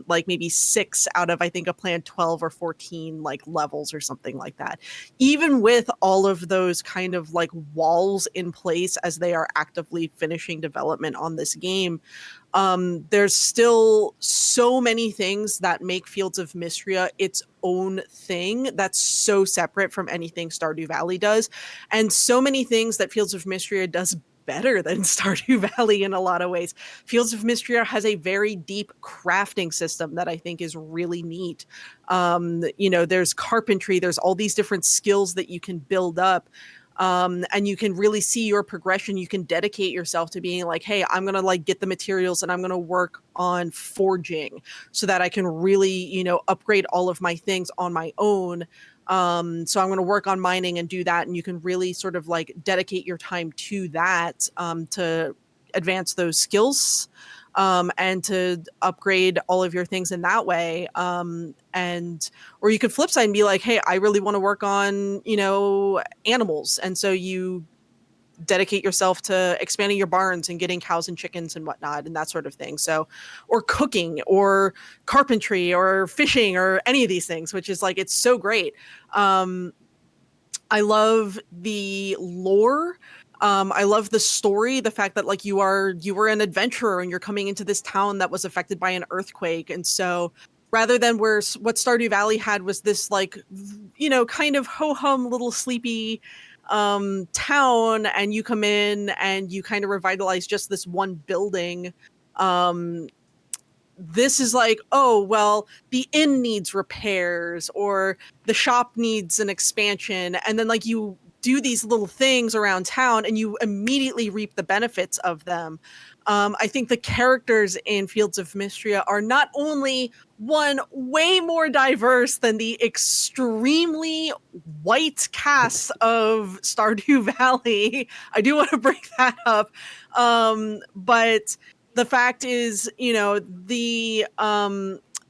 like maybe 6 out of I think a planned 12 or 14 like levels or something like that. Even with all of those kind of like walls in place as they are actively finishing development on this game, there's still so many things that make Fields of Mystria its own thing that's so separate from anything Stardew Valley does, and so many things that Fields of Mystria does better than Stardew Valley in a lot of ways. Fields of Mystria has a very deep crafting system that I think is really neat. There's carpentry, there's all these different skills that you can build up. And you can really see your progression. You can dedicate yourself to being like, hey, I'm going to like get the materials and I'm going to work on forging so that I can really, upgrade all of my things on my own. So I'm going to work on mining and do that. And you can really sort of like dedicate your time to that, to advance those skills, and to upgrade all of your things in that way. Or you could flip side and be like, hey, I really want to work on, animals. And so you dedicate yourself to expanding your barns and getting cows and chickens and whatnot and that sort of thing. So, or cooking or carpentry or fishing or any of these things, which is like, it's so great. I love the lore. I love the story, the fact that like you were an adventurer and you're coming into this town that was affected by an earthquake. And so rather than what Stardew Valley had was this like, kind of ho-hum little sleepy town, and you come in and you kind of revitalize just this one building. This is like, oh, well, the inn needs repairs or the shop needs an expansion. And then like you do these little things around town and you immediately reap the benefits of them. I think the characters in Fields of Mystria are not only one way more diverse than the extremely white cast of Stardew Valley. I do want to bring that up. But the fact is,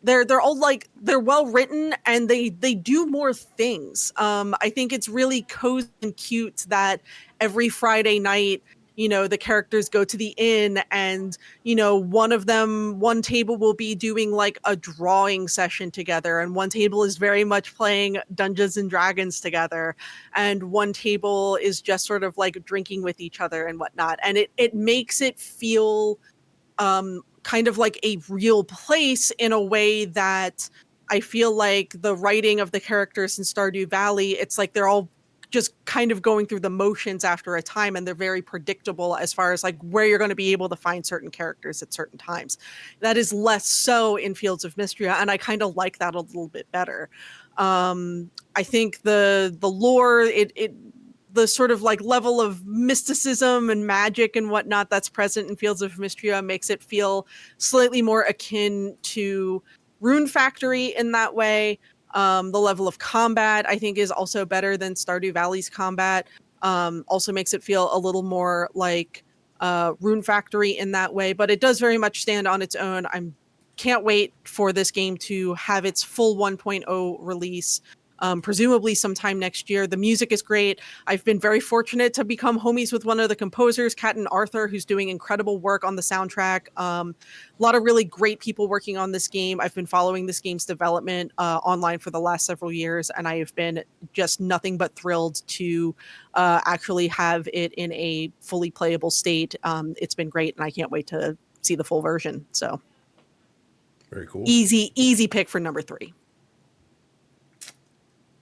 they're all like, they're well written and they do more things. I think it's really cozy and cute that every Friday night, the characters go to the inn and, one table will be doing like a drawing session together, and one table is very much playing Dungeons and Dragons together, and one table is just sort of like drinking with each other and whatnot. And it makes it feel kind of like a real place in a way that I feel like the writing of the characters in Stardew Valley, it's like they're all just kind of going through the motions after a time, and they're very predictable as far as like where you're going to be able to find certain characters at certain times. That is less so in Fields of Mystria, and I kind of like that a little bit better. I think the lore, the sort of like level of mysticism and magic and whatnot that's present in Fields of Mystria makes it feel slightly more akin to Rune Factory in that way. The level of combat, I think, is also better than Stardew Valley's combat. Also makes it feel a little more like Rune Factory in that way, but it does very much stand on its own. Can't wait for this game to have its full 1.0 release. Presumably sometime next year. The music is great. I've been very fortunate to become homies with one of the composers, Kat and Arthur, who's doing incredible work on the soundtrack. A lot of really great people working on this game. I've been following this game's development online for the last several years, and I have been just nothing but thrilled to actually have it in a fully playable state. It's been great, and I can't wait to see the full version. So very cool. Easy pick for number 3.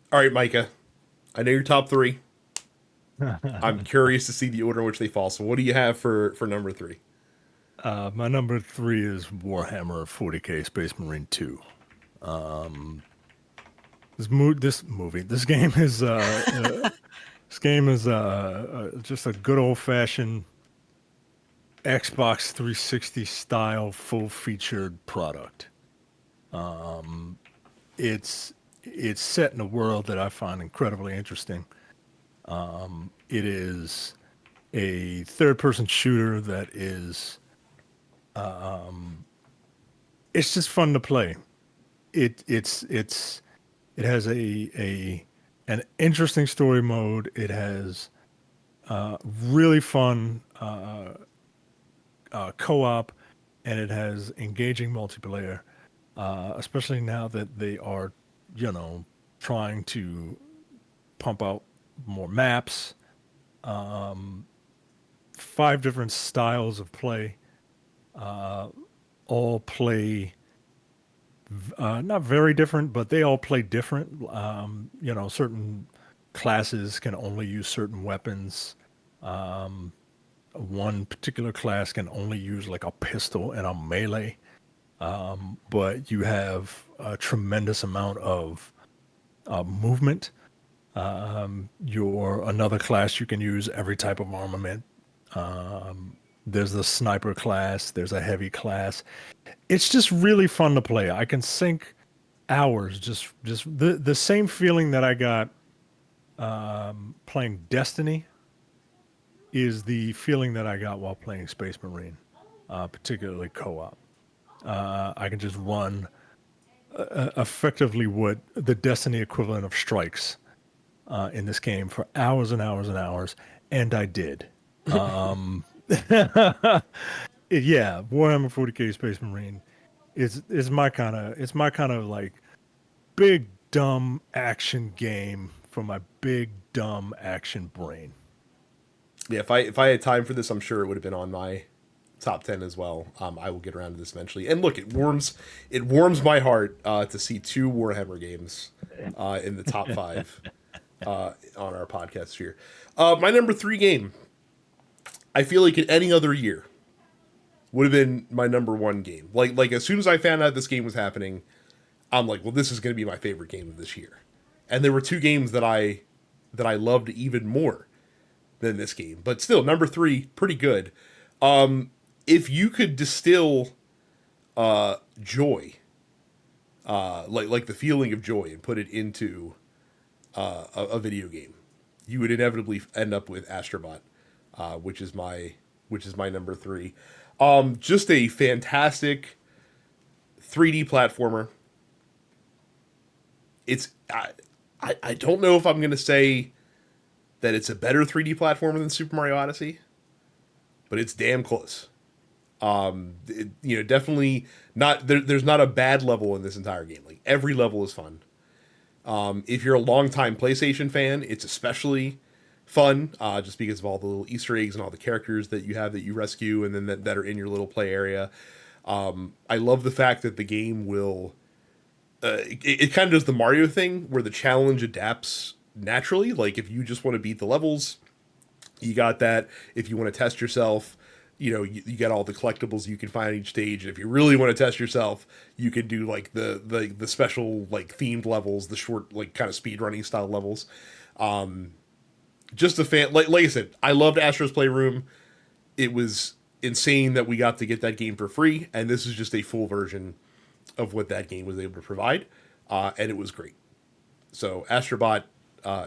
All right, Micah. I know your top 3. I'm curious to see the order in which they fall. So what do you have for number 3? My number 3 is Warhammer 40K Space Marine 2. This game is just a good old fashioned Xbox 360 style full featured product. It's set in a world that I find incredibly interesting. It is a third-person shooter that is, it's just fun to play. It has an interesting story mode. It has really fun co-op, and it has engaging multiplayer. Especially now that they are trying to pump out more maps, 5 different styles of play, all play not very different, but they all play different. Certain classes can only use certain weapons. One particular class can only use like a pistol and a melee. But you have a tremendous amount of movement. Another class you can use every type of armament. There's the sniper class. There's a heavy class. It's just really fun to play. I can sink hours just the same feeling that I got playing Destiny is the feeling that I got while playing Space Marine, particularly co-op. I can just run effectively what the Destiny equivalent of strikes in this game for hours and hours and hours, and I did. Um, yeah, Warhammer 40K Space Marine is my kind of like big dumb action game for my big dumb action brain. Yeah, if I had time for this, I'm sure it would have been on my top 10 as well. I will get around to this eventually. And look, it warms my heart to see two Warhammer games in the top 5 on our podcast here. My number 3 game, I feel like in any other year would have been my number 1 game. Like as soon as I found out this game was happening, I'm like, well, this is going to be my favorite game of this year. And there were 2 games that I loved even more than this game, but still number 3, pretty good. If you could distill joy, like the feeling of joy, and put it into a video game, you would inevitably end up with Astrobot, which is my number 3. Just a fantastic 3D platformer. It's I don't know if I'm gonna say that it's a better 3D platformer than Super Mario Odyssey, but it's damn close. Definitely not. There's not a bad level in this entire game. Like every level is fun. If you're a longtime PlayStation fan, it's especially fun, just because of all the little Easter eggs and all the characters that you have that you rescue and then that are in your little play area. I love the fact that the game will. It kind of does the Mario thing where the challenge adapts naturally. Like if you just want to beat the levels, you got that. If you want to test yourself, you got all the collectibles you can find each stage. And if you really want to test yourself, you can do like the special like themed levels, the short like kind of speed running style levels. Just a fan. Like I said, I loved Astro's Playroom. It was insane that we got to get that game for free, and this is just a full version of what that game was able to provide, and it was great. So Astrobot,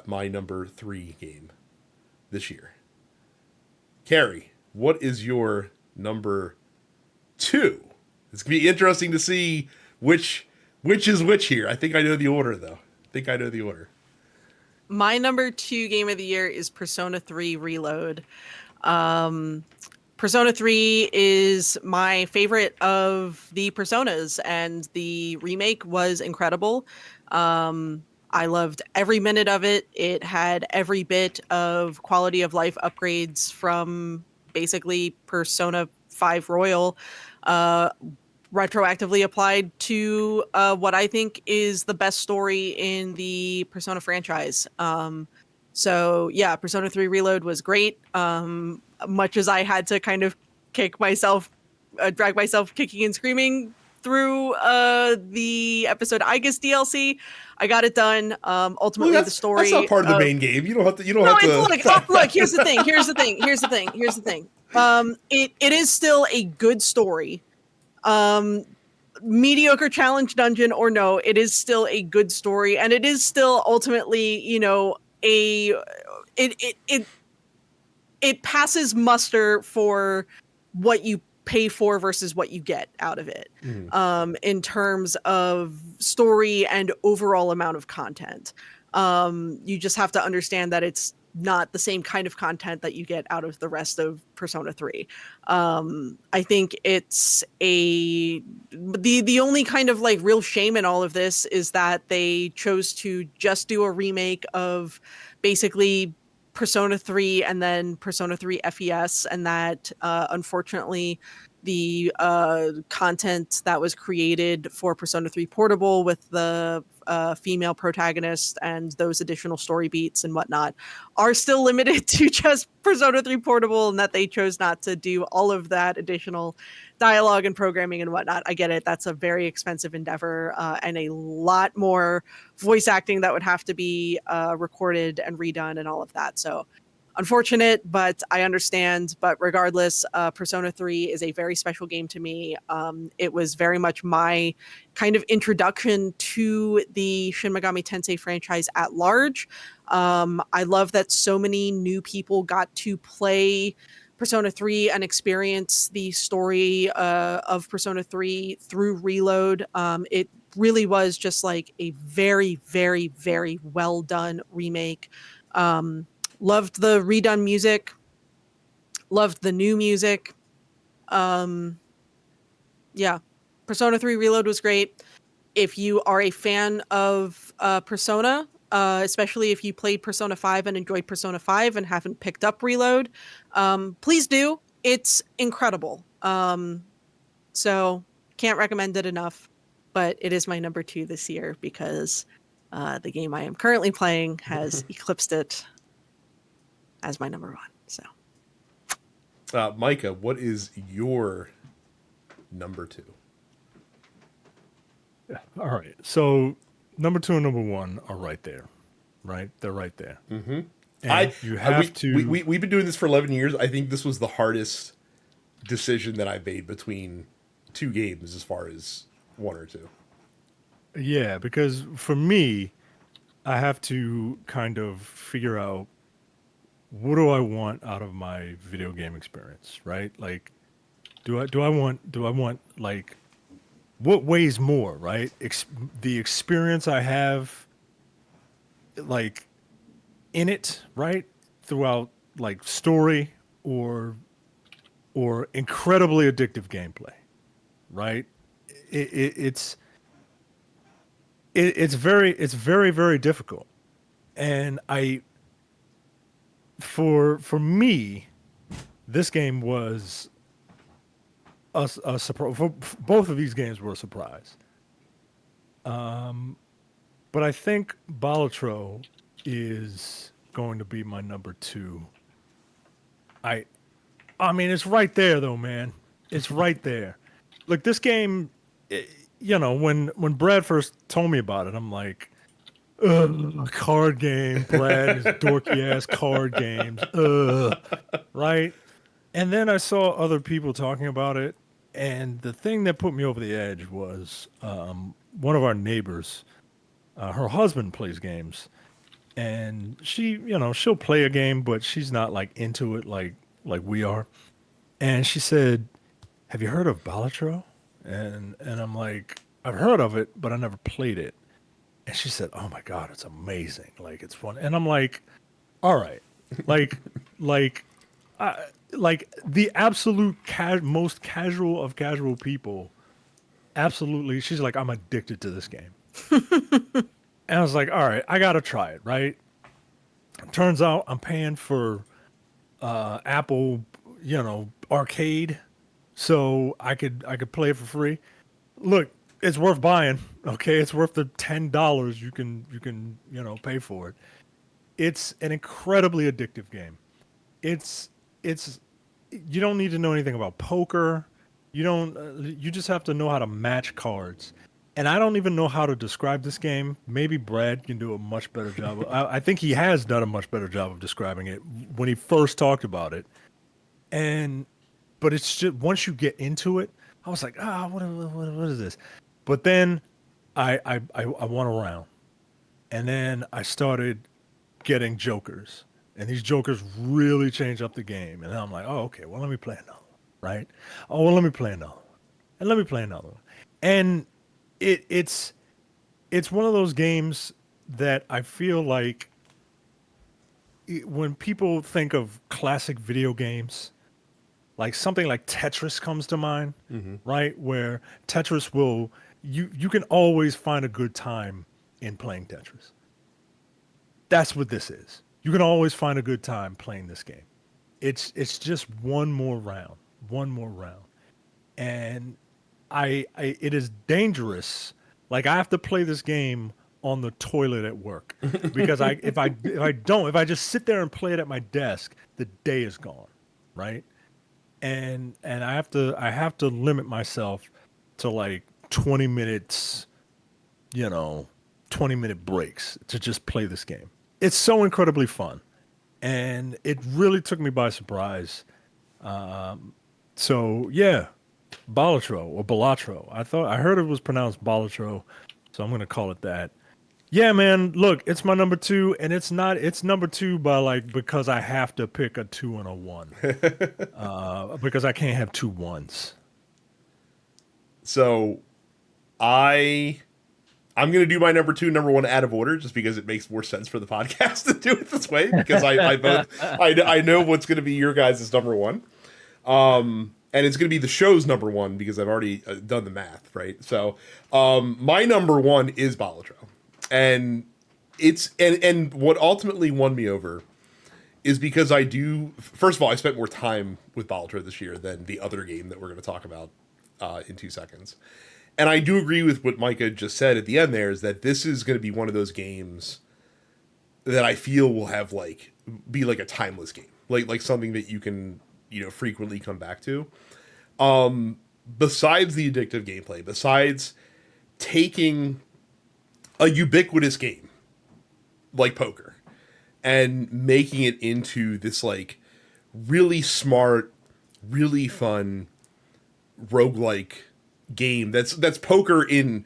my number 3 game this year. Carrie, what is your number 2? It's gonna be interesting to see which is which here. I think I know the order though. My number 2 game of the year is Persona 3 Reload. Persona 3 is my favorite of the Personas, and the remake was incredible. I loved every minute of it. It had every bit of quality of life upgrades from basically Persona 5 Royal, retroactively applied to what I think is the best story in the Persona franchise. So yeah, Persona 3 Reload was great. Much as I had to kind of drag myself kicking and screaming through the episode Igus DLC, I got it done. Ultimately, Well, the story. That's not part of the main game. You don't have to. Look. Here's the thing. It is still a good story. Mediocre challenge dungeon or no, it is still a good story, and it is still ultimately, it passes muster for what you pay for versus what you get out of it, in terms of story and overall amount of content. You just have to understand that it's not the same kind of content that you get out of the rest of Persona 3. I think it's the only kind of like real shame in all of this is that they chose to just do a remake of basically Persona 3 and then Persona 3 FES, and that unfortunately the content that was created for Persona 3 Portable with the female protagonist and those additional story beats and whatnot are still limited to just Persona 3 Portable, and that they chose not to do all of that additional dialogue and programming and whatnot. I get it. That's a very expensive endeavor, and a lot more voice acting that would have to be recorded and redone and all of that. So unfortunate, but I understand. But regardless, Persona 3 is a very special game to me. It was very much my kind of introduction to the Shin Megami Tensei franchise at large. I love that so many new people got to play Persona 3 and experience the story of Persona 3 through Reload. It really was just like a very, very, very well done remake. Loved the redone music. Loved the new music. Yeah, Persona 3 Reload was great. If you are a fan of Persona, especially if you played Persona 5 and enjoyed Persona 5 and haven't picked up Reload, please do. It's incredible. So can't recommend it enough, but it is my number 2 this year because the game I am currently playing has eclipsed it as my number 1. So, Micah, what is your number 2? All right. So number 2 and number 1 are right there, right? They're right there. Mm-hmm. And you have to. We've been doing this for 11 years. I think this was the hardest decision that I made between 2 games as far as 1 or 2. Yeah, because for me, I have to kind of figure out what do I want out of my video game experience, right? Like, do I want like what weighs more, right? The experience I have, like in it, right, throughout like story or incredibly addictive gameplay, right? It's it's very very difficult, and for me, this game was a surprise. Both of these games were a surprise. But I think Balatro is going to be my number 2. I I mean, it's right there though, man. It's right there. Look, this game, when Brad first told me about it, I'm like, ugh, card game, Brad, his dorky ass card games, ugh, right? And then I saw other people talking about it, and the thing that put me over the edge was one of our neighbors. Her husband plays games, and she'll play a game, but she's not like into it like we are. And she said, "Have you heard of Balatro?" And I'm like, "I've heard of it, but I never played it." And she said, "Oh my God, it's amazing! Like it's fun." And I'm like, "All right, like, like, like the absolute most casual of casual people, absolutely." She's like, "I'm addicted to this game." And I was like, "All right, I gotta try it." Right? Turns out I'm paying for Apple, Arcade, so I could play it for free. Look, it's worth buying. Okay, it's worth the $10 you can pay for it. It's an incredibly addictive game. It's you don't need to know anything about poker. You don't. You just have to know how to match cards. And I don't even know how to describe this game. Maybe Brad can do a much better job. I think he has done a much better job of describing it when he first talked about it. And but it's just once you get into it, I was like, what is this? But then I went around, and then I started getting jokers, and these jokers really change up the game. And I'm like, oh, okay, well, let me play another one, right? Oh, well, let me play another one, and let me play another one, and it's one of those games that I feel like when people think of classic video games, like something like Tetris comes to mind, right? Where Tetris will you can always find a good time in playing Tetris. That's what this is. You can always find a good time playing this game. It's just one more round, and I it is dangerous. Like I have to play this game on the toilet at work because if I just sit there and play it at my desk, the day is gone, right? And I have to limit myself to like 20 minutes, 20-minute breaks to just play this game. It's so incredibly fun, and it really took me by surprise. So yeah, Balatro or Balatro. I heard it was pronounced Balatro, so I'm gonna call it that. Yeah, man. Look, it's my number 2, and it's not. It's number 2 by like because I have to pick a 2 and a 1, because I can't have 2 1s. So I I'm going to do my number 2, number 1 out of order, just because it makes more sense for the podcast to do it this way. Because I know what's going to be your guys' number 1, and it's going to be the show's number 1 because I've already done the math, right? So my number 1 is Balatro, and it's and what ultimately won me over is because I do. First of all, I spent more time with Balatro this year than the other game that we're going to talk about in 2 seconds. And I do agree with what Micah just said at the end there, is that this is going to be one of those games that I feel will have be like a timeless game, like something that you can, frequently come back to. Besides the addictive gameplay, besides taking a ubiquitous game like poker and making it into this really smart, really fun roguelike game that's poker in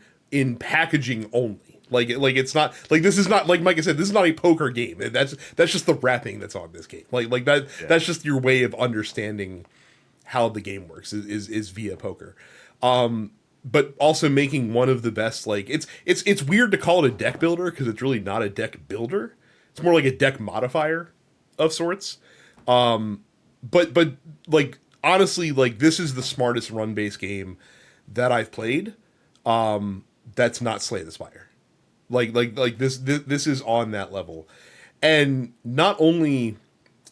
packaging only. It's not this is not, like Micah said, this is not a poker game. That's just the wrapping that's on this game. That's just your way of understanding how the game works is via poker. But also making one of the best, it's weird to call it a deck builder because it's really not a deck builder. It's more like a deck modifier of sorts. But honestly, this is the smartest run-based game that I've played. That's not Slay the Spire. This is on that level. And not only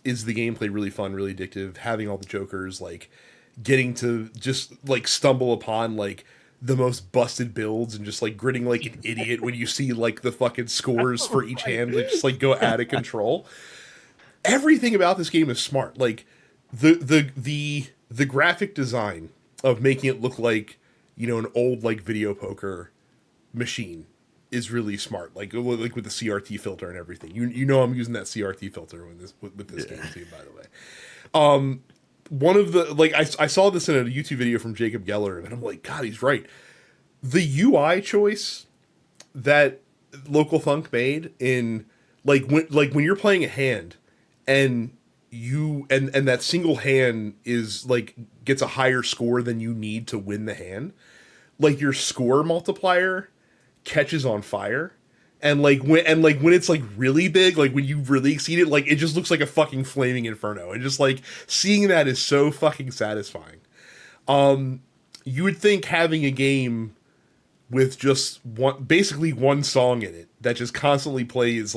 is the gameplay really fun, really addictive, having all the jokers, getting to just stumble upon the most busted builds and just gritting like an idiot when you see the fucking scores for each hand that just go out of control. Everything about this game is smart. The graphic design of making it look like, an old video poker machine is really smart. With the CRT filter and everything. I'm using that CRT filter with this game too, by the way. One of the I saw this in a YouTube video from Jacob Geller, and I'm like, God, he's right. The UI choice that Local Thunk made in when you're playing a hand and and that single hand is gets a higher score than you need to win the hand, your score multiplier catches on fire. And when it's really big, when you really exceed it, it just looks like a fucking flaming inferno. And just seeing that is so fucking satisfying. You would think having a game with just basically one song in it that just constantly plays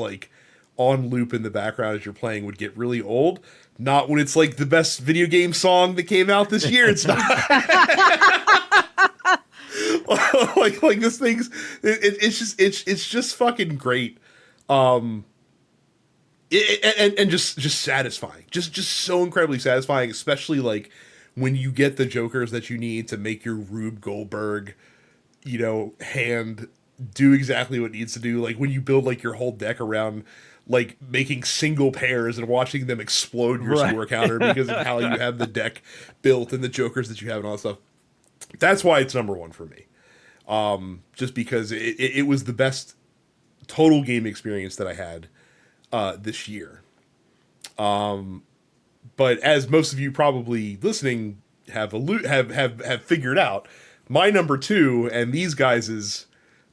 on loop in the background as you're playing would get really old. Not when it's the best video game song that came out this year. It's not. This thing's it's just fucking great. And just satisfying. Just so incredibly satisfying, especially when you get the jokers that you need to make your Rube Goldberg, hand do exactly what it needs to do. When you build your whole deck around making single pairs and watching them explode your score counter because of how you have the deck built and the jokers that you have and all that stuff. That's why it's number 1 for me. Just because it was the best total game experience that I had this year. But as most of you probably listening have figured out, my number 2 and these guys'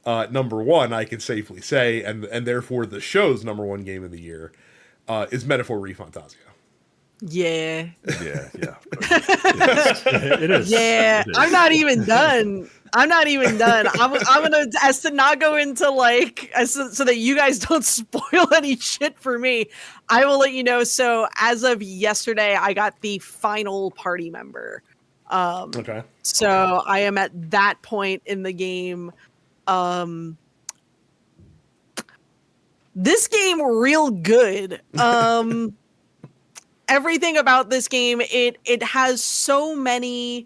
number 1, I can safely say, and therefore the show's number 1 game of the year, is Metaphor Refantasio. Yeah. Yeah. It is. Yeah. It is. I'm not even done. I'm gonna, as to not go into so that you guys don't spoil any shit for me, I will let you know. So as of yesterday, I got the final party member. Okay. So I am at that point in the game. This game real good. Everything about this game, it has so many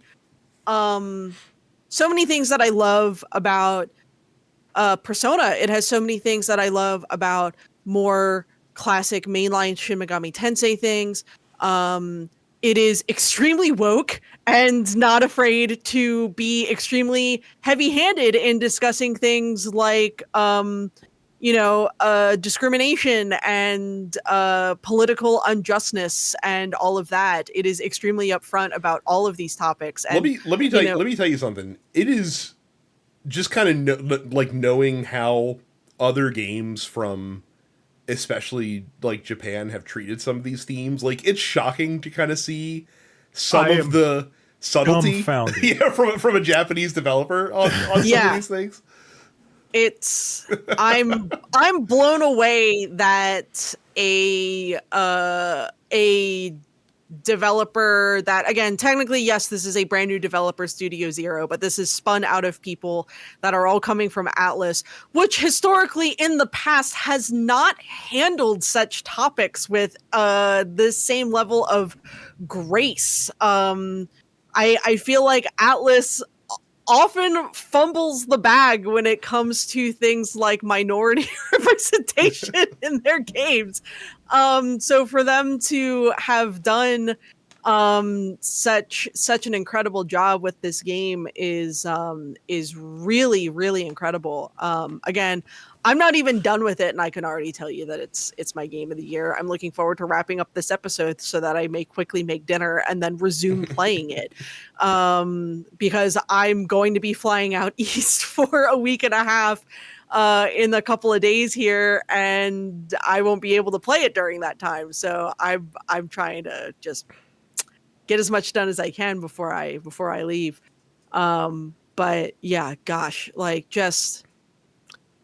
things that I love about Persona. It has so many things that I love about more classic mainline Shin Megami Tensei things. It is extremely woke and not afraid to be extremely heavy-handed in discussing things like discrimination and political unjustness and all of that. It is extremely upfront about all of these topics. And let me tell you something. It is just kind of like knowing how other games from especially like Japan have treated some of these themes, like it's shocking to kind of see some I of am the subtlety dumbfounded. yeah, from a Japanese developer on some of Yeah. these things. It's I'm blown away that a developer that, again, technically, yes, this is a brand new developer, Studio Zero, but this is spun out of people that are all coming from Atlas, which historically in the past has not handled such topics with the same level of grace. I feel like Atlas often fumbles the bag when it comes to things like minority representation in their games. So for them to have done such an incredible job with this game is really, really incredible. Again, I'm not even done with it, and I can already tell you that it's my game of the year. I'm looking forward to wrapping up this episode so that I may quickly make dinner and then resume playing it. Because I'm going to be flying out east for a week and a half in a couple of days here, and I won't be able to play it during that time. So I'm trying to just get as much done as I can before I leave. But yeah, gosh, like just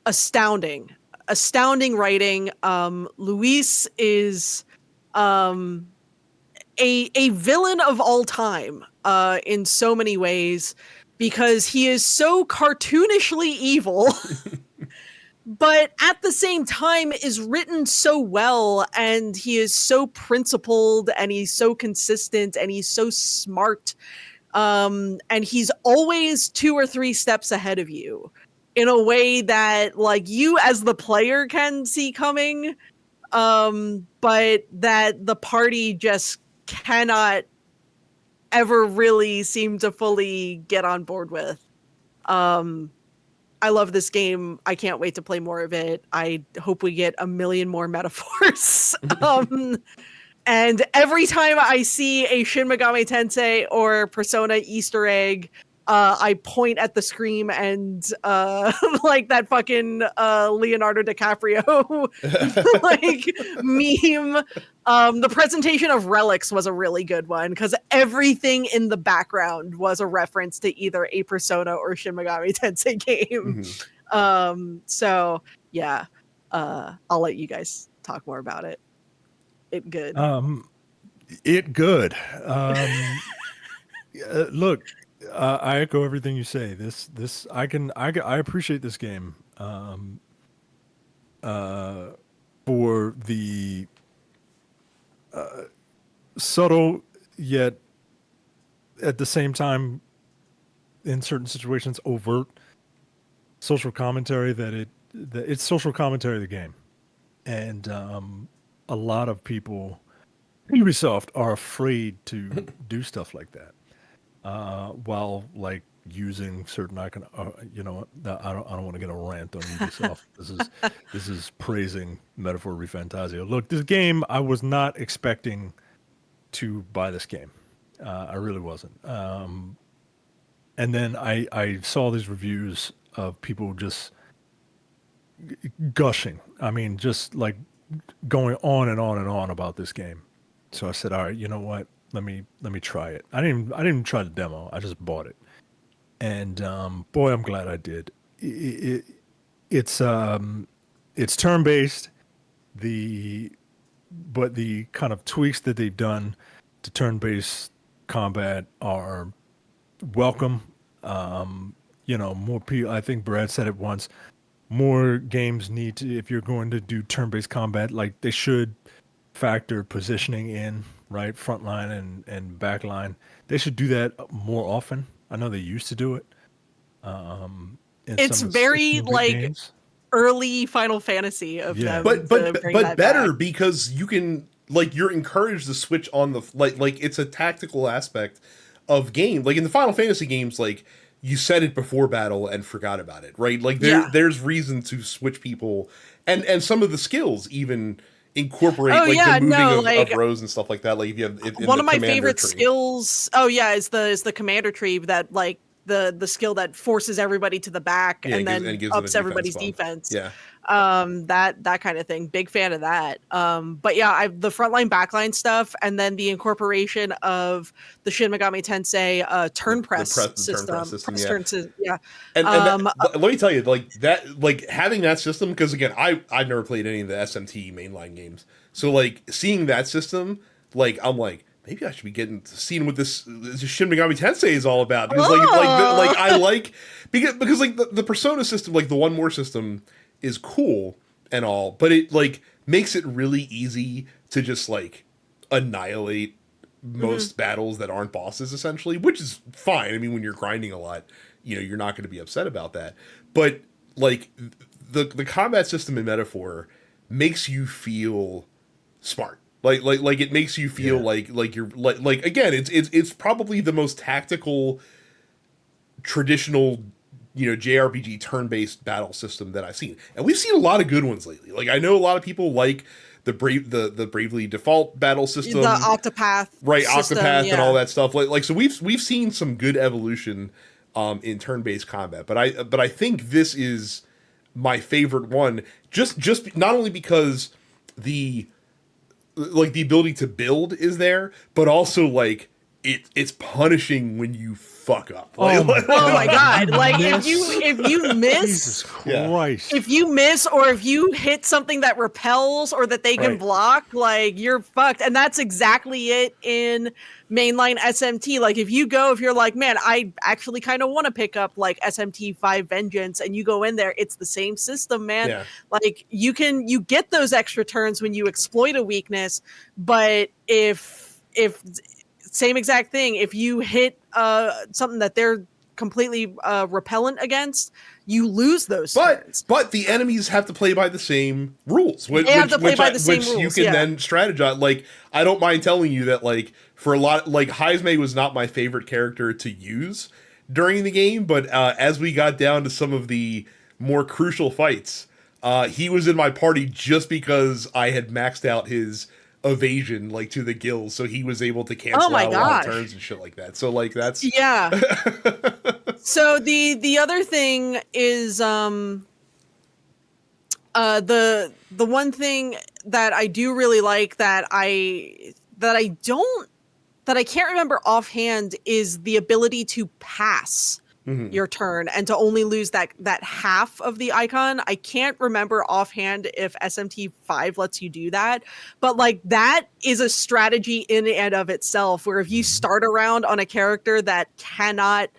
astounding writing. Luis is a villain of all time in so many ways, because he is so cartoonishly evil but at the same time is written so well, and he is so principled, and he's so consistent, and he's so smart, and he's always 2 or 3 steps ahead of you in a way that like you as the player can see coming, but that the party just cannot ever really seem to fully get on board with. I love this game. I can't wait to play more of it. I hope we get a million more metaphors. And every time I see a Shin Megami Tensei or Persona Easter egg, I point at the screen and like that fucking Leonardo DiCaprio like meme. The presentation of relics was a really good one because everything in the background was a reference to either a Persona or Shin Megami Tensei game. So yeah, I'll let you guys talk more about it. It good. It good. Look, I echo everything you say. I appreciate this game for the subtle yet at the same time in certain situations overt social commentary that it's social commentary of the game, and a lot of people Ubisoft are afraid to do stuff like that while like using certain icon. You know, I don't want to get a rant on Ubisoft. This is praising Metaphor Refantasio. Look, this game, I was not expecting to buy this game. I really wasn't. And then I saw these reviews of people just gushing. I mean, just like going on and on and on about this game. So I said, all right, you know what? Let me try it. I didn't even try the demo. I just bought it, and boy, I'm glad I did. It's turn based. But the kind of tweaks that they've done to turn based combat are welcome. You know, more people. I think Brad said it once. More games need to, if you're going to do turn based combat, like they should factor positioning in, right? Front line and back line. They should do that more often. I know they used to do it. It's very like games. Early Final Fantasy of them. But better back. Because you can like you're encouraged to switch on the like it's a tactical aspect of game. Like in the Final Fantasy games, like you said it before battle and forgot about it, right? Like there's reason to switch people and some of the skills even incorporate the moving of rows and stuff like that. Like if you have one of my favorite skills. Oh yeah, is the commander tree that like the skill that forces everybody to the back and then gives them a ups defense everybody's bump. defense. Yeah. That kind of thing. Big fan of that. But yeah, the frontline backline stuff, and then the incorporation of the Shin Megami Tensei turn press system. Yeah. And let me tell you, like that, like having that system, because again, I've never played any of the SMT mainline games, so like seeing that system, like I'm like, maybe I should be seeing what this Shin Megami Tensei is all about, because like I like because like the Persona system, like the One More system, is cool and all, but it like makes it really easy to just like annihilate most battles that aren't bosses, essentially, which is fine. I mean, when you're grinding a lot, you know, you're not going to be upset about that. But like the combat system in Metaphor makes you feel smart. Like it makes you feel like you're like again, it's probably the most tactical traditional, you know, JRPG turn-based battle system that I've seen. And we've seen a lot of good ones lately. Like I know a lot of people like the Bravely Default battle system, the Octopath, right? system, Octopath and all that stuff. Like so we've seen some good evolution in turn-based combat. But I think this is my favorite one, just not only because the ability to build is there, but also like it's punishing when you fuck up. Oh my god! Like if you miss, Jesus Christ. If you miss or if you hit something that repels or that they can block, like you're fucked. And that's exactly it in mainline SMT. Like if you're like, man, I actually kind of want to pick up like SMT 5 Vengeance, and you go in there, it's the same system, man. Yeah. Like you get those extra turns when you exploit a weakness, but if same exact thing, if you hit something that they're completely repellent against, you lose those turns. But the enemies have to play by the same rules. Which you can then strategize. Like, I don't mind telling you that, like, for a lot, like, Heisme was not my favorite character to use during the game, but as we got down to some of the more crucial fights, he was in my party just because I had maxed out his evasion like to the gills, so he was able to cancel out a lot of turns and shit like that. So like that's So the other thing is the one thing that I do really like that I can't remember offhand is the ability to pass your turn and to only lose that half of the icon. I can't remember offhand if SMT 5 lets you do that, but like that is a strategy in and of itself, where if you start a round on a character that cannot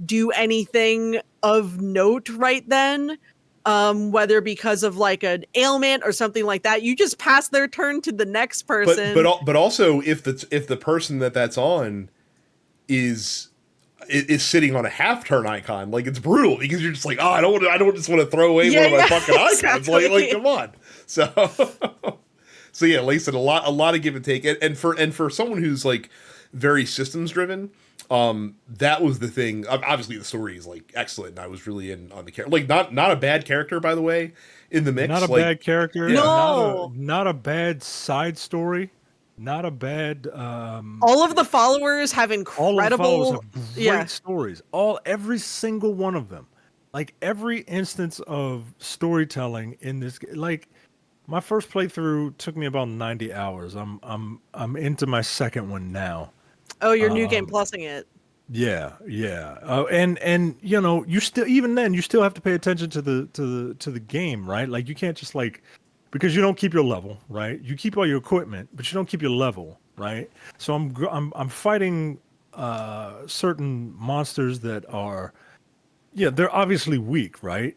do anything of note right then, whether because of like an ailment or something like that, you just pass their turn to the next person. But also if the person that's on is sitting on a half turn icon, like it's brutal, because you're just like, oh, I don't just want to throw away one of my fucking icons. Exactly. Like come on. So yeah, like I said, a lot of give and take, and for someone who's like very systems driven, that was the thing. Obviously the story is like excellent, and I was really in on the character. Like not a bad character, by the way, in the mix. Not a like, bad character. No, not a bad side story. Not a bad. All of the followers have incredible, great stories. Every single one of them, like every instance of storytelling in this. Like my first playthrough took me about 90 hours. I'm into my second one now. Oh, you're new game plusing it. Yeah. And you know, you still have to pay attention to the game, right? Like you can't just like. Because you don't keep your level, right? You keep all your equipment, but you don't keep your level, right? So I'm fighting certain monsters that are, they're obviously weak, right?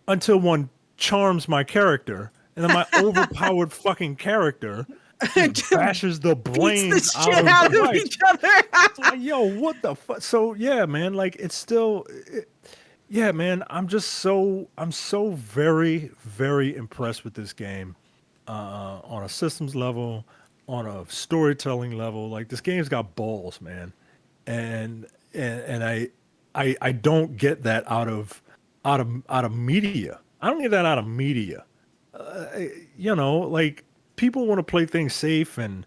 Until one charms my character, and then my overpowered fucking character bashes the brains out of each other. Like, yo, what the fuck? So yeah, man, like it's still. Yeah, man, I'm so very, very impressed with this game on a systems level, on a storytelling level. Like this game's got balls, man, and I don't get that out of media. I don't get that out of media. You know, like people want to play things safe, and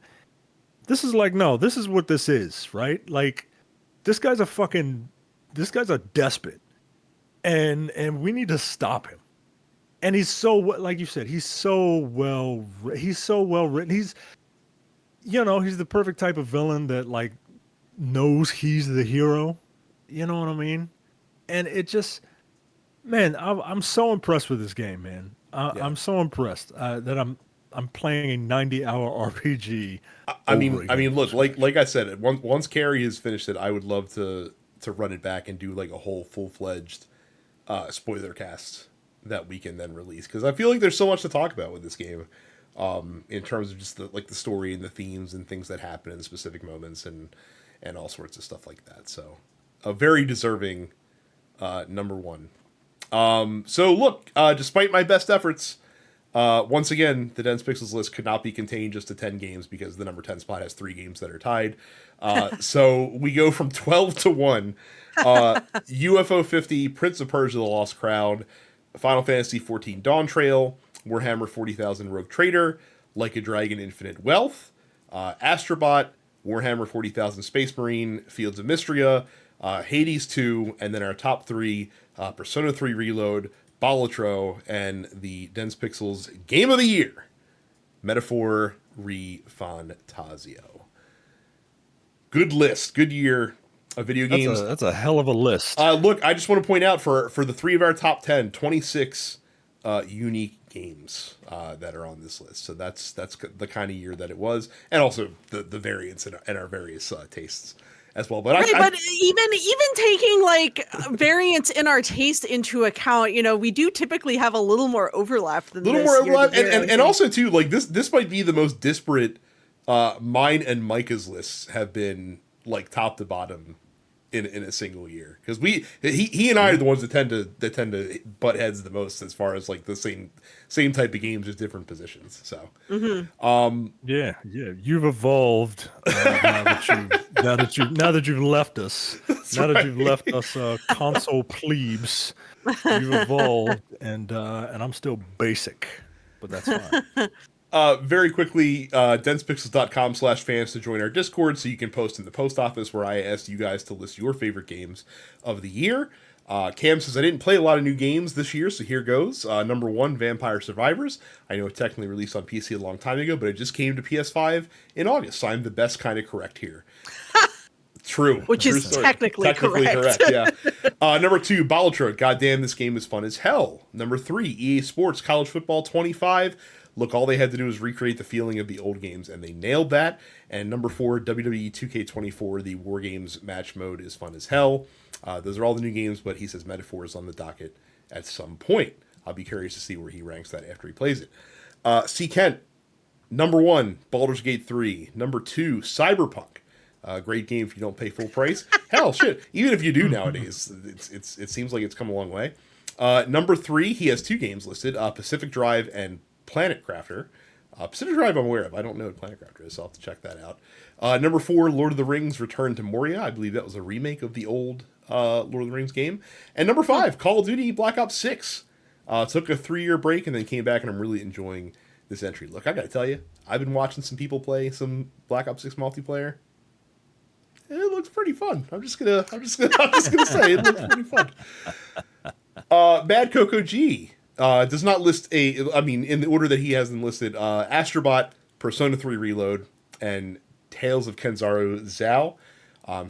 this is like, no, this is what this is, right? Like this guy's a fucking this guy's a despot, and we need to stop him. And he's so like you said, he's so well written. He's the perfect type of villain that like knows he's the hero. You know what I mean? And it just, man, I'm so impressed with this game, man. Yeah. I'm so impressed that I'm playing a 90-hour RPG. I mean, look, like I said, once Carrie has finished it, I would love to run it back and do like a whole full-fledged spoiler cast that we can then release, because I feel like there's so much to talk about with this game, in terms of just the story and the themes and things that happen in specific moments and all sorts of stuff like that. So, a very deserving number one. So look, despite my best efforts, once again, the Dense Pixels list could not be contained just to 10 games because the number 10 spot has 3 games that are tied. So we go from 12 to 1. UFO 50, Prince of Persia: The Lost Crown, Final Fantasy 14 Dawn Trail, Warhammer 40,000 Rogue Trader, Like a Dragon Infinite Wealth, Astrobot, Warhammer 40,000 Space Marine, Fields of Mystria, Hades 2, and then our top 3, Persona 3 Reload, Balatro, and the Dense Pixels Game of the Year, Metaphor Refantasio. Good list, good year of video games. That's a hell of a list. Look, I just want to point out for the 3 of our top 10, 26 unique games that are on this list. So that's the kind of year that it was, and also the variance in our various tastes as well. But but even taking like variance in our taste into account, we do typically have a little more overlap than and also too, like this might be the most disparate. Mine and Micah's lists have been like top to bottom in a single year, because he and I are the ones that tend to butt heads the most as far as like the same type of games with different positions. So yeah, you've evolved now that you've left us. That you've left us console plebes, you've evolved, and I'm still basic, but that's fine. Very quickly, densepixels.com/fans to join our Discord so you can post in the post office where I asked you guys to list your favorite games of the year. Cam says, I didn't play a lot of new games this year, so here goes. Number 1, Vampire Survivors. I know it technically released on PC a long time ago, but it just came to PS5 in August, so I'm the best kind of correct here. True. Which is technically correct. Yeah. Number 2, Balatro. Goddamn, this game is fun as hell. Number 3, EA Sports College Football 25. Look, all they had to do was recreate the feeling of the old games, and they nailed that. And number 4, WWE 2K24, the War Games match mode is fun as hell. Those are all the new games, but he says Metaphor is on the docket at some point. I'll be curious to see where he ranks that after he plays it. C. Kent, number 1, Baldur's Gate 3. Number 2, Cyberpunk. Great game if you don't pay full price. Hell, shit. Even if you do nowadays, it seems like it's come a long way. Number 3, he has 2 games listed, Pacific Drive and Planet Crafter. Pacific Drive I'm aware of. I don't know what Planet Crafter is, so I'll have to check that out. Number 4, Lord of the Rings Return to Moria. I believe that was a remake of the old Lord of the Rings game. And number 5, Call of Duty Black Ops 6. Took a 3-year break and then came back, and I'm really enjoying this entry. Look, I gotta tell you, I've been watching some people play some Black Ops 6 multiplayer. It looks pretty fun. I'm just gonna say it looks pretty fun. Bad Coco G does not list in the order that he has them listed, Astrobot, Persona 3 Reload, and Tales of Kenzaro Zhao.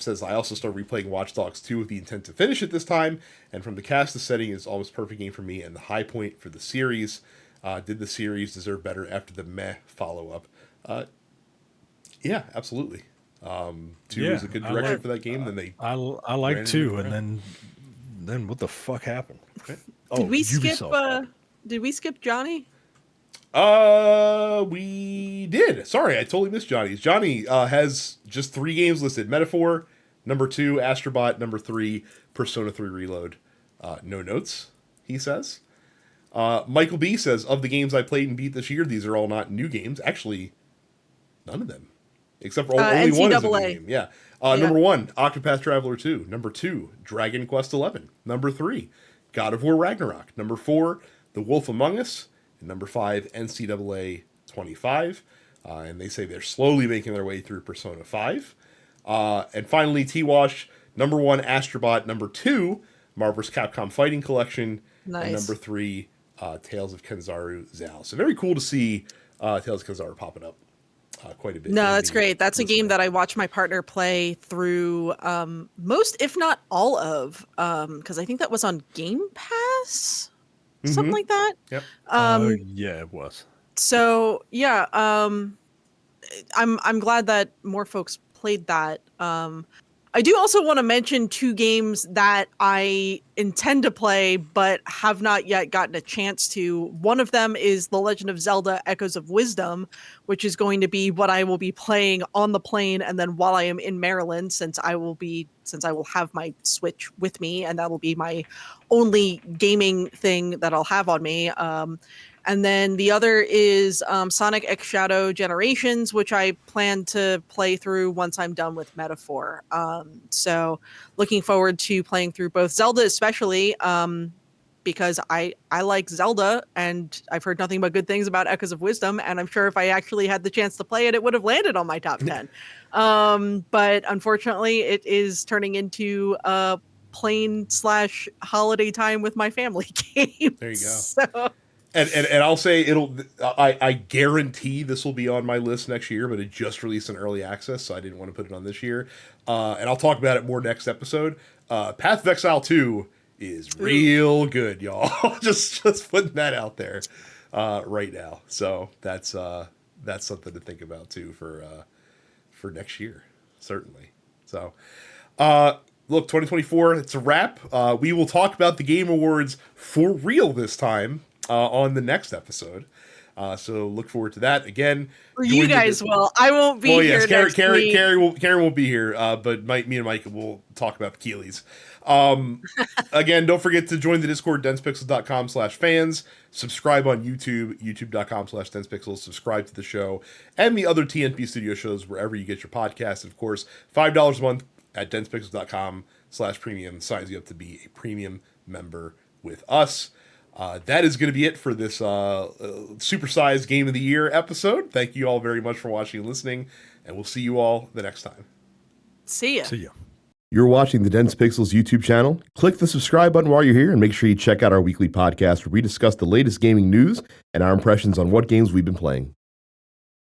Says, I also started replaying Watch Dogs 2 with the intent to finish it this time, and from the cast, the setting is almost perfect game for me and the high point for the series. Did the series deserve better after the meh follow-up? Yeah, absolutely. 2 was a good direction for that game. Then I like 2, and then what the fuck happened? Did we skip Johnny? We did. Sorry, I totally missed Johnny's. Johnny has just 3 games listed. Metaphor, number 2, Astrobot, number 3, Persona 3 Reload. No notes, he says. Michael B says, of the games I played and beat this year, these are all not new games. Actually, none of them. Except for only NCAA. One is a new game. Yeah. Number 1, Octopath Traveler 2. Number 2, Dragon Quest 11. Number 3, God of War Ragnarok. Number 4, The Wolf Among Us. And number 5, NCAA 25. And they say they're slowly making their way through Persona 5. And finally, T-Wash, Number 1, Astrobot. Number 2, Marvel vs. Capcom Fighting Collection. Nice. And number 3, Tales of Kenzaru Zal. So very cool to see Tales of Kenzaru popping up quite a bit. No, that's great. That's a game that I watched my partner play through most, if not all of, because I think that was on Game Pass, something like that. Yep. Yeah, it was. So yeah, I'm glad that more folks played that. I do also want to mention 2 games that I intend to play but have not yet gotten a chance to. One of them is The Legend of Zelda: Echoes of Wisdom, which is going to be what I will be playing on the plane and then while I am in Maryland, since I will have my Switch with me, and that'll be my only gaming thing that I'll have on me. And then the other is Sonic X Shadow Generations, which I plan to play through once I'm done with Metaphor. So looking forward to playing through both. Zelda especially, because I like Zelda, and I've heard nothing but good things about Echoes of Wisdom, and I'm sure if I actually had the chance to play it, it would have landed on my top 10. But unfortunately, it is turning into a plane/holiday time with my family game. There you go. Oh. So... And I'll say I guarantee this will be on my list next year, but it just released in early access, so I didn't want to put it on this year. And I'll talk about it more next episode. Path of Exile 2 is real good, y'all. just putting that out there right now. So that's something to think about too for next year, certainly. So look, 2024, it's a wrap. We will talk about the Game Awards for real this time on the next episode. So look forward to that. Again, you guys will. I won't be here. Yes, Carrie won't be here, but me and Mike will talk about the Keeleys. Again, don't forget to join the Discord, densepixels.com/fans. Subscribe on YouTube, youtube.com/densepixels. Subscribe to the show and the other TNP Studio shows wherever you get your podcasts. And of course, $5 a month at densepixels.com/premium signs you up to be a premium member with us. That is going to be it for this supersized Game of the Year episode. Thank you all very much for watching and listening, and we'll see you all the next time. See ya. See ya. You're watching the Dense Pixels YouTube channel. Click the subscribe button while you're here, and make sure you check out our weekly podcast where we discuss the latest gaming news and our impressions on what games we've been playing.